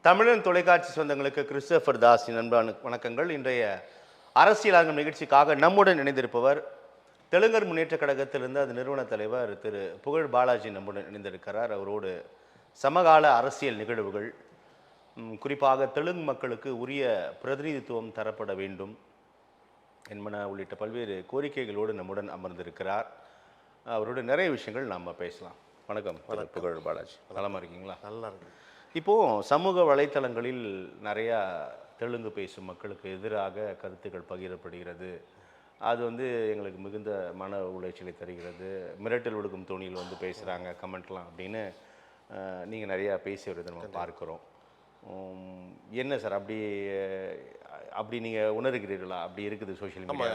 தமிழன் தொலைக்காட்சி சொந்தங்களுக்கு கிறிஸ்டோபர் தாஸின் அன்பான வணக்கங்கள். இன்றைய அரசியல் அரங்கம் நிகழ்ச்சிக்காக நம்முடன் இணைந்திருப்பவர் தெலுங்கர் முன்னேற்ற கழகத்திலிருந்து அது நிறுவன தலைவர் திரு புகழ் பாலாஜி நம்முடன் இணைந்திருக்கிறார். அவரோடு சமகால அரசியல் நிகழ்வுகள், குறிப்பாக தெலுங்கு மக்களுக்கு உரிய பிரதிநிதித்துவம் தரப்பட வேண்டும் என்பன உள்ளிட்ட பல்வேறு கோரிக்கைகளோடு நம்முடன் அமர்ந்திருக்கிறார். அவரோட நிறைய விஷயங்கள் நாம் பேசலாம். வணக்கம் புகழ் பாலாஜி, நலமா இருக்கீங்களா? நல்லா இருக்கு. இப்போது சமூக வலைத்தளங்களில் நிறையா தெலுங்கு பேசும் மக்களுக்கு எதிராக கருத்துக்கள் பகிரப்படுகிறது. அது எங்களுக்கு மிகுந்த மன உளைச்சலை தருகிறது. மிரட்டல் விடுக்கும் தோணியில் பேசுகிறாங்க, கமெண்ட்லாம் அப்படின்னு நீங்கள் நிறையா பேசி வருது நம்ம பார்க்குறோம். என்ன சார், அப்படி நீங்கள் உணர்கிறீர்களா? அப்படி இருக்குது சோஷியல் மீடியா?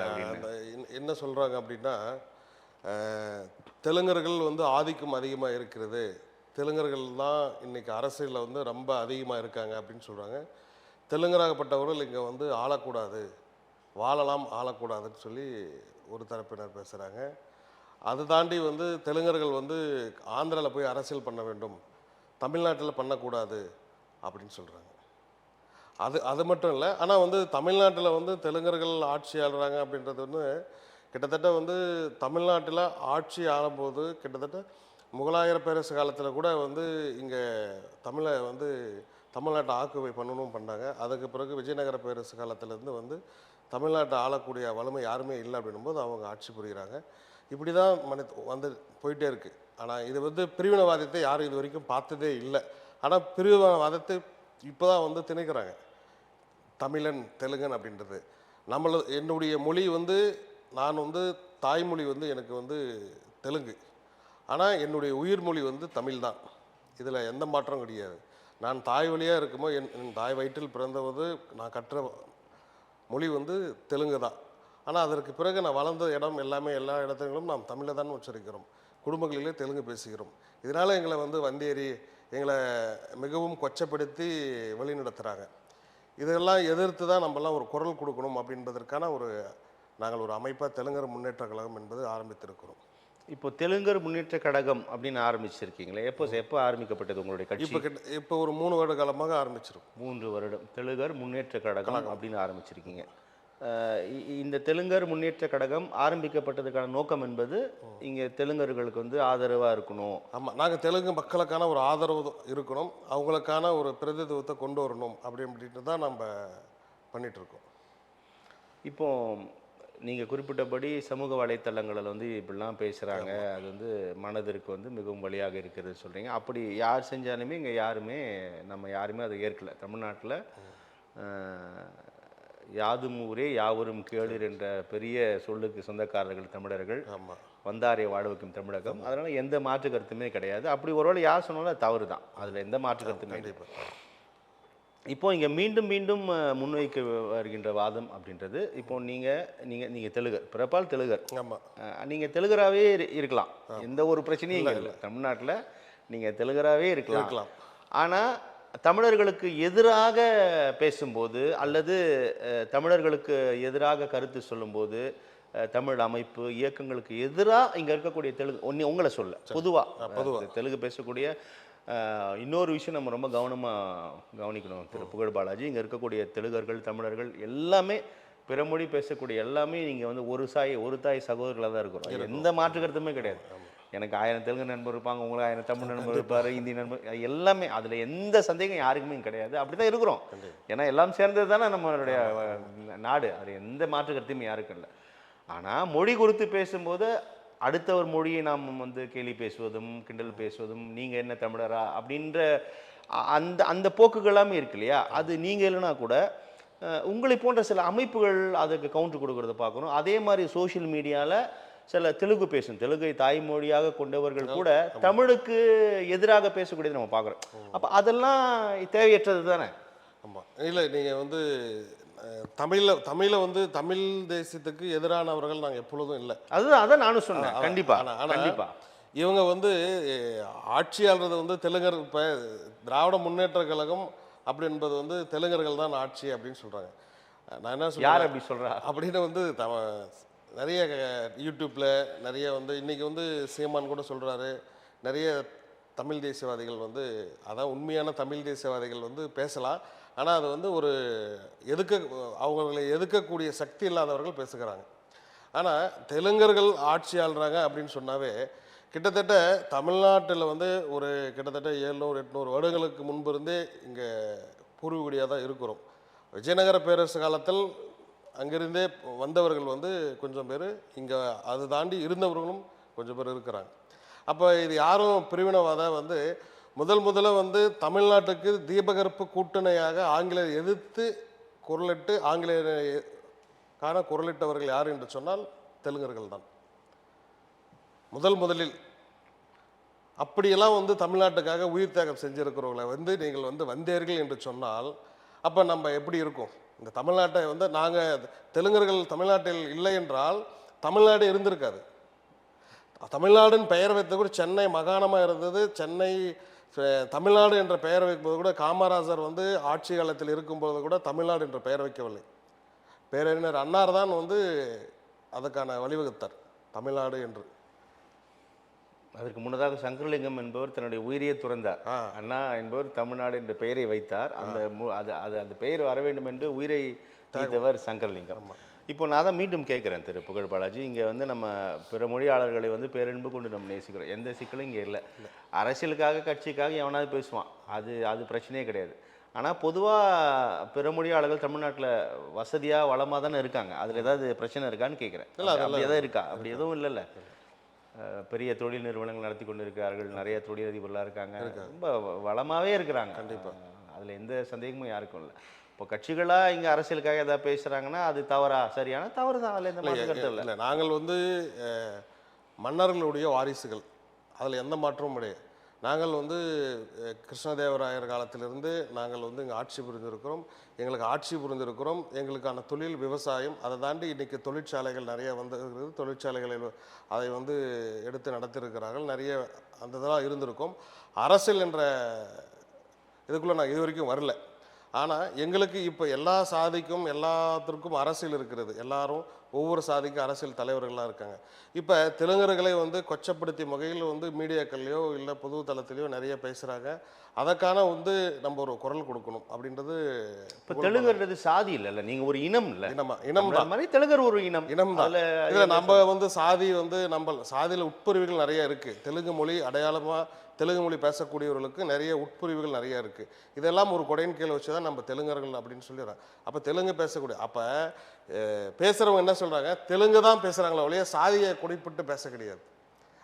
என்ன சொல்கிறாங்க அப்படின்னா, தெலுங்கர்கள் ஆதிக்கம் அதிகமாக இருக்கிறது, தெலுங்கர்கள் தான் இன்றைக்கி அரசியலில் ரொம்ப அதிகமாக இருக்காங்க அப்படின்னு சொல்கிறாங்க. தெலுங்கராகப்பட்டவர்கள் இங்கே ஆளக்கூடாது, வாழலாம், ஆளக்கூடாதுன்னு சொல்லி ஒரு தரப்பினர் பேசுகிறாங்க. அது தாண்டி தெலுங்கர்கள் ஆந்திராவில் போய் அரசியல் பண்ண வேண்டும், தமிழ்நாட்டில் பண்ணக்கூடாது அப்படின்னு சொல்கிறாங்க. அது மட்டும் இல்லை, ஆனால் தமிழ்நாட்டில் தெலுங்கர்கள் ஆட்சி ஆளுறாங்க அப்படின்றது கிட்டத்தட்ட தமிழ்நாட்டில் ஆட்சி ஆளும்போது கிட்டத்தட்ட முகலாயர் பேரரசு காலத்தில் கூட இங்கே தமிழ்நாட்டை ஆக்குவை பண்ணணும் பண்ணாங்க. அதுக்கு பிறகு விஜயநகர பேரரசு காலத்திலேருந்து தமிழ்நாட்டை ஆளக்கூடிய வலிமை யாருமே இல்லை அப்படின்னும்போது அவங்க ஆட்சி புரிகிறாங்க. இப்படி தான் போயிட்டே இருக்குது. ஆனால் இது பிரிவினைவாதத்தை யாரும் இது வரைக்கும் பார்த்ததே இல்லை. ஆனால் பிரிவினைவாதத்தை இப்போ தான் திணிக்கிறாங்க. தமிழன் தெலுங்கன் அப்படின்றது என்னுடைய மொழி நான் தாய்மொழி எனக்கு தெலுங்கு, ஆனால் என்னுடைய உயிர் மொழி தமிழ் தான். இதில் எந்த மாற்றம் கிடையாது. நான் தாய் வழியாக இருக்குமோ என் தாய் வயிற்றில் பிறந்தவது நான் கற்ற மொழி தெலுங்கு தான். ஆனால் அதற்கு பிறகு நான் வளர்ந்த இடம் எல்லாமே எல்லா இடத்துலையும் நாம் தமிழில் தான் உச்சரிக்கிறோம், குடும்பங்களிலே தெலுங்கு பேசுகிறோம். இதனால் எங்களை வந்தேறி எங்களை மிகவும் கொச்சப்படுத்தி வழிநடத்துகிறாங்க. இதெல்லாம் எதிர்த்து தான் நம்மலாம் ஒரு குரல் கொடுக்கணும் அப்படின்பதற்கான நாங்கள் ஒரு அமைப்பாக தெலுங்கர் முன்னேற்ற கழகம் என்பது ஆரம்பித்திருக்கிறோம். இப்போ தெலுங்கர் முன்னேற்ற கழகம் அப்படின்னு ஆரம்பிச்சிருக்கீங்களே, எப்போ ஆரம்பிக்கப்பட்டது உங்களுடைய கட்சி? இப்போ ஒரு 3 வருட காலமாக ஆரம்பிச்சிருக்கும். 3 வருடம் தெலுங்கர் முன்னேற்ற கழகம் அப்படின்னு ஆரம்பிச்சிருக்கீங்க. இந்த தெலுங்கர் முன்னேற்ற கழகம் ஆரம்பிக்கப்பட்டதுக்கான நோக்கம் என்பது இங்கே தெலுங்கர்களுக்கு ஆதரவாக இருக்கணும். ஆமாம், நாங்கள் தெலுங்கு மக்களுக்கான ஒரு ஆதரவு இருக்கணும், அவங்களுக்கான ஒரு பிரதிநிதித்துவத்தை கொண்டு வரணும் அப்படின்ட்டு தான் நம்ம பண்ணிகிட்ருக்கோம். இப்போ நீங்கள் குறிப்பிட்டபடி சமூக வலைத்தளங்களில் இப்படிலாம் பேசுகிறாங்க, அது மனதிற்கு மிகவும் வழியாக இருக்கிறது சொல்கிறீங்க. அப்படி யார் செஞ்சாலுமே இங்கே நம்ம யாருமே அதை ஏற்கலை. தமிழ்நாட்டில் யாதும் ஊரே யாவரும் கேளீர் என்ற பெரிய சொல்லுக்கு சொந்தக்காரர்கள் தமிழர்கள். வந்தாரை வாழ வைக்கும் தமிழகம். அதனால் எந்த மாற்று கருத்துமே கிடையாது. அப்படி ஒருவேளை யார் சொன்னாலும் அது தவறு தான், அதில் எந்த மாற்று கருத்துமே இல்லை. இப்போ இங்கே மீண்டும் மீண்டும் முன்வைக்க வருகின்ற வாதம் அப்படின்றது, இப்போ நீங்கள் தெலுங்கர், பிறப்பால் தெலுங்கர். ஆமாம், நீங்கள் தெலுங்கராகவே இருக்கலாம், எந்த ஒரு பிரச்சனையும் இல்லை. தமிழ்நாட்டில் நீங்கள் தெலுங்கராகவே இருக்கலாம். ஆனால் தமிழர்களுக்கு எதிராக பேசும்போது அல்லது தமிழர்களுக்கு எதிராக கருத்து சொல்லும்போது, தமிழ் அமைப்பு இயக்கங்களுக்கு எதிராக இங்கே இருக்கக்கூடிய தெலுங்கு உங்களை சொல்ல பொதுவாக தெலுங்கு பேசக்கூடிய இன்னொரு விஷயம் நம்ம ரொம்ப கவனிக்கணும் திரு புகழ் பாலாஜி. இங்கே இருக்கக்கூடிய தெலுங்கர்கள், தமிழர்கள் எல்லாமே பிற மொழி பேசக்கூடிய எல்லாமே நீங்கள் ஒரு தாய் சகோதரர்களாக தான் இருக்கிறோம். எந்த மாற்று கருத்துமே கிடையாது. எனக்கு 1000 தெலுங்கு நண்பர் இருப்பாங்க, உங்களுக்கு 1000 தமிழ் நண்பர் இருப்பார், இந்தி நண்பர், எல்லாமே அதில் எந்த சந்தேகம் யாருக்குமே கிடையாது. அப்படி தான் இருக்கிறோம். ஏன்னா எல்லாம் சேர்ந்தது தானே நம்மளுடைய நாடு. அதில் எந்த மாற்று கருத்துமே யாருக்கும் இல்லை. ஆனால் மொழி குறித்து பேசும்போது அடுத்த ஒரு மொழியை நாம் கேலி பேசுவதும் கிண்டல் பேசுவதும், நீங்கள் என்ன தமிழரா அப்படின்ற அந்த போக்குகள் எல்லாமே இருக்கு இல்லையா? அது நீங்கள் இல்லைனா கூட உங்களை போன்ற சில அமைப்புகள் அதுக்கு கவுண்டர் கொடுக்கறத பார்க்கணும். அதே மாதிரி சோஷியல் மீடியாவில் சில தெலுங்கு தெலுங்கை தாய்மொழியாக கொண்டவர்கள் கூட தமிழுக்கு எதிராக பேசக்கூடியது நம்ம பார்க்குறோம். அப்போ அதெல்லாம் தேவையற்றது தானே? ஆமாம், இல்லை நீங்கள் தமிழில் தமிழ் தேசியத்துக்கு எதிரானவர்கள் நாங்கள் எப்பொழுதும் இல்லை. அதான் நானும் சொன்னேன். கண்டிப்பாக இவங்க ஆட்சியாளர் தெலுங்கர். இப்போ திராவிட முன்னேற்ற கழகம் அப்படி என்பது தெலுங்கர்கள் தான் ஆட்சி அப்படின்னு சொல்கிறாங்க. நான் என்ன சொல்கிறேன், யார் அப்படி சொல்கிறா அப்படின்னு நிறைய யூடியூப்பில் நிறைய இன்றைக்கி சீமான் கூட சொல்கிறாரு, நிறைய தமிழ் தேசியவாதிகள் வந்து அதான் உண்மையான தமிழ் தேசியவாதிகள் வந்து பேசலாம். ஆனால் அது வந்து ஒரு அவங்களை எதுக்கக்கூடிய சக்தி இல்லாதவர்கள் பேசுகிறாங்க. ஆனால் தெலுங்கர்கள் ஆட்சி ஆள்றாங்க அப்படின்னு சொன்னாவே கிட்டத்தட்ட தமிழ்நாட்டில் வந்து ஒரு கிட்டத்தட்ட 700-800 வருடங்களுக்கு முன்பு இருந்தே இங்கே பூர்வீகுடியாக தான் இருக்கிறோம். விஜயநகர பேரரசு காலத்தில் அங்கிருந்தே வந்தவர்கள் வந்து கொஞ்சம் பேர், இங்கே அது தாண்டி இருந்தவர்களும் கொஞ்சம் பேர் இருக்கிறாங்க. அப்போ இது யாரும் பிரிவினவாதம் வந்து முதல்ல வந்து தமிழ்நாட்டுக்கு தீபகற்ப கூட்டணியாக ஆங்கிலேயர் எதிர்த்து குரலிட்டு ஆங்கிலேயருக்கான குரலிட்டவர்கள் யார் என்று சொன்னால் தெலுங்கர்கள் தான் முதலில். அப்படியெல்லாம் வந்து தமிழ்நாட்டுக்காக உயிர் தியாகம் செஞ்சிருக்கிறவங்களை வந்து நீங்கள் வந்து வந்தேர்கள் என்று சொன்னால் அப்போ நம்ம எப்படி இருக்கும்? இந்த தமிழ்நாட்டை வந்து நாங்கள் தெலுங்கர்கள் தமிழ்நாட்டில் இல்லை என்றால் தமிழ்நாடு இருந்திருக்காது. தமிழ்நாடுன்னு பெயர் வைத்தது கூட சென்னை மாகாணமாக இருந்தது. சென்னை தமிழ்நாடு என்ற பெயர் வைப்பது கூட காமராஜர் வந்து ஆட்சி காலத்தில் இருக்கும்போது கூட தமிழ்நாடு என்ற பெயர் வைக்கவில்லை. பேரறிஞர் அன்னார் தான் வந்து அதுக்கான வழிவகுத்தார் தமிழ்நாடு என்று. அதற்கு முன்னதாக சங்கரலிங்கம் என்பவர் தன்னுடைய உயிரியை துறந்தார். அண்ணா என்பவர் தமிழ்நாடு என்ற பெயரை வைத்தார். அந்த பெயர் வர வேண்டும் என்று உயிரை நீத்தவர் சங்கரலிங்கம். இப்போ நான் தான் மீண்டும் கேட்குறேன் திரு புகழ் பாலாஜி, இங்கே வந்து நம்ம பிற மொழியாளர்களை வந்து பேரன்பு கொண்டு நம்ம நேசிக்கிறோம், எந்த சிக்கலும் இங்கே இல்லை. அரசியலுக்காக கட்சிக்காக எவனாவது பேசுவான், அது பிரச்சனையே கிடையாது. ஆனால் பொதுவாக பிற மொழியாளர்கள் தமிழ்நாட்டில் வசதியாக வளமாக தானே இருக்காங்க, அதில் ஏதாவது பிரச்சனை இருக்கான்னு கேட்குறேன். அப்படி எதாவது இருக்கா? அப்படி எதுவும் இல்லைல்ல. பெரிய தொழில் நிறுவனங்கள் நடத்தி கொண்டு இருக்கிறார்கள், நிறைய தொழிலதிபர்களாக இருக்காங்க, ரொம்ப வளமாகவே இருக்கிறாங்க. கண்டிப்பாக அதில் எந்த சந்தேகமும் யாருக்கும் இல்லை. இப்போ கட்சிகளாக இங்கே அரசியலுக்காக எதாவது பேசுகிறாங்கன்னா அது தவறா சரியான தவறு தான், அதில் எந்த மாற்றம் இல்லை. நாங்கள் வந்து மன்னர்களுடைய வாரிசுகள், அதில் எந்த மாற்றமும் கிடையாது. நாங்கள் வந்து கிருஷ்ணதேவராயர் காலத்திலிருந்து நாங்கள் வந்து இங்கே ஆட்சி புரிந்திருக்கிறோம். எங்களுக்கான தொழில் விவசாயம், அதை தாண்டி இன்றைக்கி தொழிற்சாலைகள் நிறைய வந்துருக்கிறது. தொழிற்சாலைகளில் அதை வந்து எடுத்து நடத்தியிருக்கிறார்கள். நிறைய அந்த இதெல்லாம் இருந்திருக்கும். அரசியல் என்ற இதுக்குள்ளே நான் இது வரைக்கும் வரல. ஆனால் எங்களுக்கு இப்போ எல்லா சாதிக்கும் எல்லாத்திற்கும் அரசியல் இருக்கிறது. எல்லாரும் ஒவ்வொரு சாதிக்கும் அரசியல் தலைவர்களாக இருக்காங்க. இப்போ தெலுங்கர்களை வந்து கொச்சப்படுத்திய வகையில் வந்து மீடியாக்கள்லையோ இல்லை பொது தளத்திலையோ நிறைய பேசுகிறாங்க. அதற்கான வந்து நம்ம ஒரு குரல் கொடுக்கணும் அப்படின்றது. இப்போ தெலுங்கர்ன்றது சாதி இல்லைல்ல, நீங்கள் ஒரு இனம் இல்லை, இனம் தான் மாதிரி தெலுங்கர் ஒரு இனம் தான். இதில் நம்ம வந்து சாதி வந்து நம்ம சாதியில் உட்பிரிவுகள் நிறைய இருக்குது. தெலுங்கு மொழி அடையாளமாக தெலுங்கு மொழி பேசக்கூடியவர்களுக்கு நிறைய உட்பிரிவுகள் நிறைய இருக்குது. இதெல்லாம் ஒரு கொடையின் கீழே வச்சு தான் நம்ம தெலுங்கர்கள் அப்படின்னு சொல்லிடுறாங்க. அப்போ தெலுங்கு பேசக்கூடிய அப்போ பேசுகிறவங்க என்ன சொல்கிறாங்க, தெலுங்கு தான் பேசுகிறாங்களே ஒழிய சாதியை குறிப்பிட்டு பேச கிடையாது.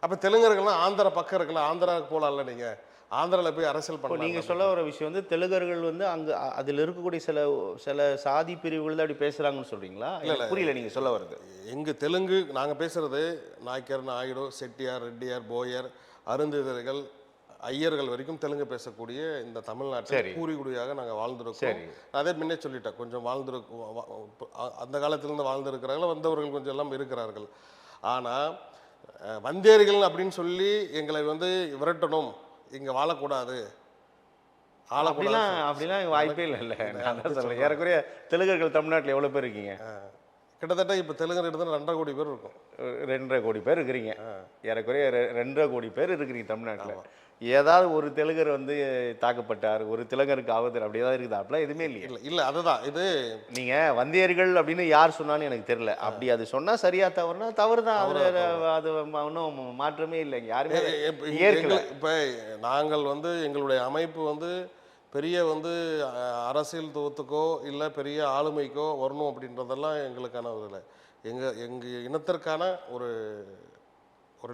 அப்போ தெலுங்கர்கள்லாம் ஆந்திரா பக்கம் இருக்குல்ல, ஆந்திராவுக்கு போகலாம்ல, நீங்கள் ஆந்திராவில் போய் அரசியல் பண்ண. நீங்கள் சொல்ல வர விஷயம் வந்து தெலுங்கர்கள் வந்து அங்கே அதில் இருக்கக்கூடிய சில சாதி பிரிவுகள் தான் அப்படி பேசுகிறாங்கன்னு சொல்கிறீங்களா? இல்லை புரியல நீங்கள் சொல்ல வர்றது. எங்கள் தெலுங்கு நாங்கள் பேசுகிறது நாய்க்கர், நாயுடு, செட்டியார், ரெட்டியார், போயர், அருந்திதர்கள், ஐயர்கள் வரைக்கும் தெலுங்கு பேசக்கூடிய இந்த தமிழ்நாட்டில் பூரிகுடியாக நாங்கள் வாழ்ந்துருக்கோம். அதே முன்னே சொல்லிட்டேன், கொஞ்சம் வாழ்ந்துருக்கோம், அந்த காலத்திலேருந்து வாழ்ந்துருக்கிறார்கள், வந்தவர்கள் கொஞ்சம் எல்லாம் இருக்கிறார்கள். ஆனால் வந்தேரிகள் அப்படின்னு சொல்லி எங்களை வந்து விரட்டணும், இங்கே வாழக்கூடாது, அப்படிலாம் வாய்ப்பே இல்லை. நான் தான் சொல்கிறேன், ஏறக்குறைய தெலுங்கர்கள் தமிழ்நாட்டில் எவ்வளோ பேர் இருக்கீங்க? கிட்டத்தட்ட இப்போ தெலுங்கர் எடுத்து 2.5 கோடி பேர் இருக்கும். 2.5 கோடி பேர் இருக்கிறீங்க, ஏறக்குறைய 2.5 கோடி பேர் இருக்கிறீங்க தமிழ்நாட்டில். ஏதாவது ஒரு தெலுங்கர் வந்து தாக்கப்பட்டார், ஒரு தெலுங்கருக்கு ஆபத்து அப்படி ஏதாவது இருக்குதா? அப்படிலாம் எதுவுமே இல்லையா? இல்லை அதுதான் இது. நீங்கள் வந்தியர்கள் அப்படின்னு யார் சொன்னான்னு எனக்கு தெரியல. அப்படி அது சொன்னால் சரியா தவறுனா தவறு தான், அது ஒன்றும் மாற்றமே இல்லைங்க, யாருமே ஏற்கல. இப்போ நாங்கள் வந்து எங்களுடைய அமைப்பு வந்து பெரிய வந்து அரசியல் துவத்துக்கோ இல்லை பெரிய ஆளுமைக்கோ வரணும் அப்படின்றதெல்லாம் எங்களுக்கான ஒரு இல்லை. எங்கள் இனத்திற்கான ஒரு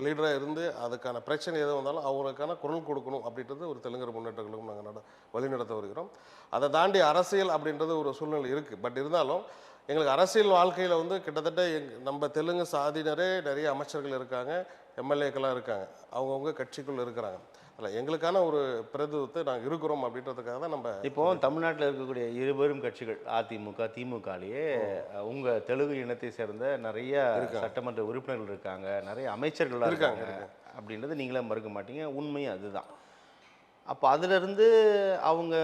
லீடராக இருந்து அதுக்கான பிரச்சனை எது வந்தாலும் அவங்களுக்கான குரல் கொடுக்கணும் அப்படின்றது ஒரு தெலுங்கர் முன்னேற்றங்களுக்கும் நாங்கள் வழிநடத்த வருகிறோம். அதை தாண்டி அரசியல் அப்படின்றது ஒரு சூழ்நிலை இருக்குது. பட் இருந்தாலும் எங்களுக்கு அரசியல் வாழ்க்கையில் வந்து கிட்டத்தட்ட நம்ம தெலுங்கு சாதியினரே நிறைய அமைச்சர்கள் இருக்காங்க, எம்எல்ஏக்கெல்லாம் இருக்காங்க, அவங்கவுங்க கட்சிக்குள்ளே இருக்கிறாங்க. இல்லை எங்களுக்கான ஒரு பிரதிநிதித்துவத்தை நாங்கள் இருக்கிறோம் அப்படின்றதுக்காக தான் நம்ம இப்போ தமிழ்நாட்டில் இருக்கக்கூடிய இருவரும் கட்சிகள் அதிமுக திமுகலேயே உங்கள் தெலுங்கு இனத்தை சேர்ந்த நிறைய சட்டமன்ற உறுப்பினர்கள் இருக்காங்க, நிறைய அமைச்சர்கள் இருக்காங்க அப்படின்றது நீங்களே மறுக்க மாட்டீங்க, உண்மையும் அதுதான். அப்போ அதிலிருந்து அவங்க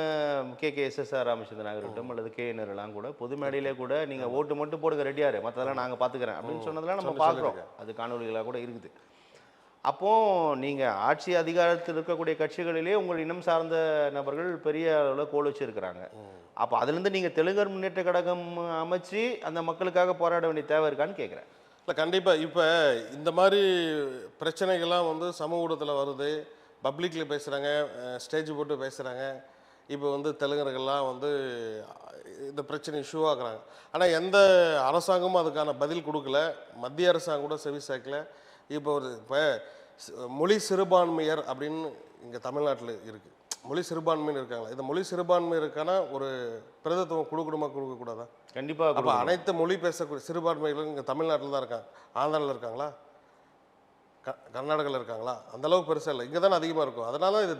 KKSSR ராமச்சந்திரனாக இருக்கட்டும் அல்லது KNRலாம் கூட பொது மேடையிலே கூட நீங்கள் ஓட்டு மட்டும் போடுங்க ரெடியாரு, மற்றதெல்லாம் நாங்கள் பார்த்துக்கிறேன் அப்படின்னு சொன்னதெல்லாம் நம்ம பார்க்குறோம், அது காணொலிகளாக கூட இருக்குது. அப்போ நீங்க ஆட்சி அதிகாரத்தில் இருக்கக்கூடிய கட்சிகளிலே உங்கள் இனம் சார்ந்த நபர்கள் பெரிய அளவில் கோல் வச்சிருக்கிறாங்க. அப்போ அதுலேருந்து நீங்க தெலுங்கர் முன்னேற்ற கழகம் அமைச்சு அந்த மக்களுக்காக போராட வேண்டிய தேவை இருக்கான்னு கேட்குறேன். இல்லை கண்டிப்பாக இப்போ இந்த மாதிரி பிரச்சனைகள்லாம் வந்து சமூக ஊடகத்தில் வருது, பப்ளிக்கில் பேசுகிறாங்க, ஸ்டேஜ் போட்டு பேசுகிறாங்க. இப்போ வந்து தெலுங்கர்கள்லாம் வந்து இந்த பிரச்சனை இஷ்யூ ஆக்குறாங்க. ஆனால் எந்த அரசாங்கமும் அதுக்கான பதில் கொடுக்கல, மத்திய அரசாங்கம் கூட செவி சாய்க்கல. இப்போ மொழி சிறுபான்மையர் அப்படின்னு இங்கே தமிழ்நாட்டில் இருக்குது. மொழி சிறுபான்மையினர் இருக்காங்களா, இந்த மொழி சிறுபான்மையருக்கான ஒரு பிரதித்துவம் கொடுக்கணுமா கொடுக்கக்கூடாதா? கண்டிப்பா அப்போ அனைத்து மொழி பேசக்கூடிய சிறுபான்மைகளும் இங்கே தமிழ்நாட்டில் தான் இருக்காங்க. ஆந்திராவில் இருக்காங்களா, கர்நாடகாவில் இருக்காங்களா? அந்தளவுக்கு பெருசாக இல்லை, இங்கே தானே அதிகமாக இருக்கும். அதனால இது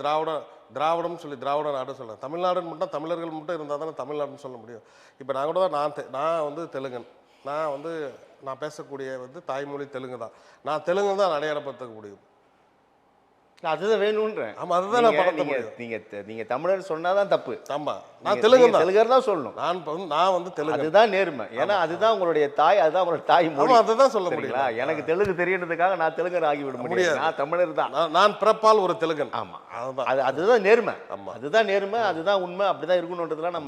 திராவிடம்னு சொல்லி திராவிட நாடு சொல்கிறேன். தமிழ்நாடுன்னு மட்டும் தமிழர்கள் மட்டும் இருந்தால் தானே தமிழ்நாடுன்னு சொல்ல முடியும். இப்போ நான் கூட தான் நான் வந்து தெலுங்கன், நான் பேசக்கூடிய வந்து தாய்மொழி தெலுங்கு தான். நான் தெலுங்கு தான் அடையாளப்படுத்த முடியும். அதுதான் வேணும்ன்றேன். ஆமா, அதுதான் நான் படத்த முடியும். நீங்க தமிழர் சொன்னாதான் தப்பு. ஆமா, நான் தெலுங்கர் தான் சொல்லணும். நான் வந்து தெலுங்கு. அதுதான் நேர்மை. ஏன்னா அதுதான் உங்களுடைய தாய், அதுதான் உங்களுடைய தாய் மொழி. அதுதான் சொல்ல முடியும். எனக்கு தெலுங்கு தெரியறதுக்காக நான் தெலுங்கர் ஆகிவிட முடியாது. நான் தமிழர் தான். நான் பிறப்பால் ஒரு தெலுங்கன். ஆமா, அதுதான் நேர்மை. அதுதான் நேர்மை, அதுதான் உண்மை. அப்படிதான் இருக்கணும்ன்றதுலாம்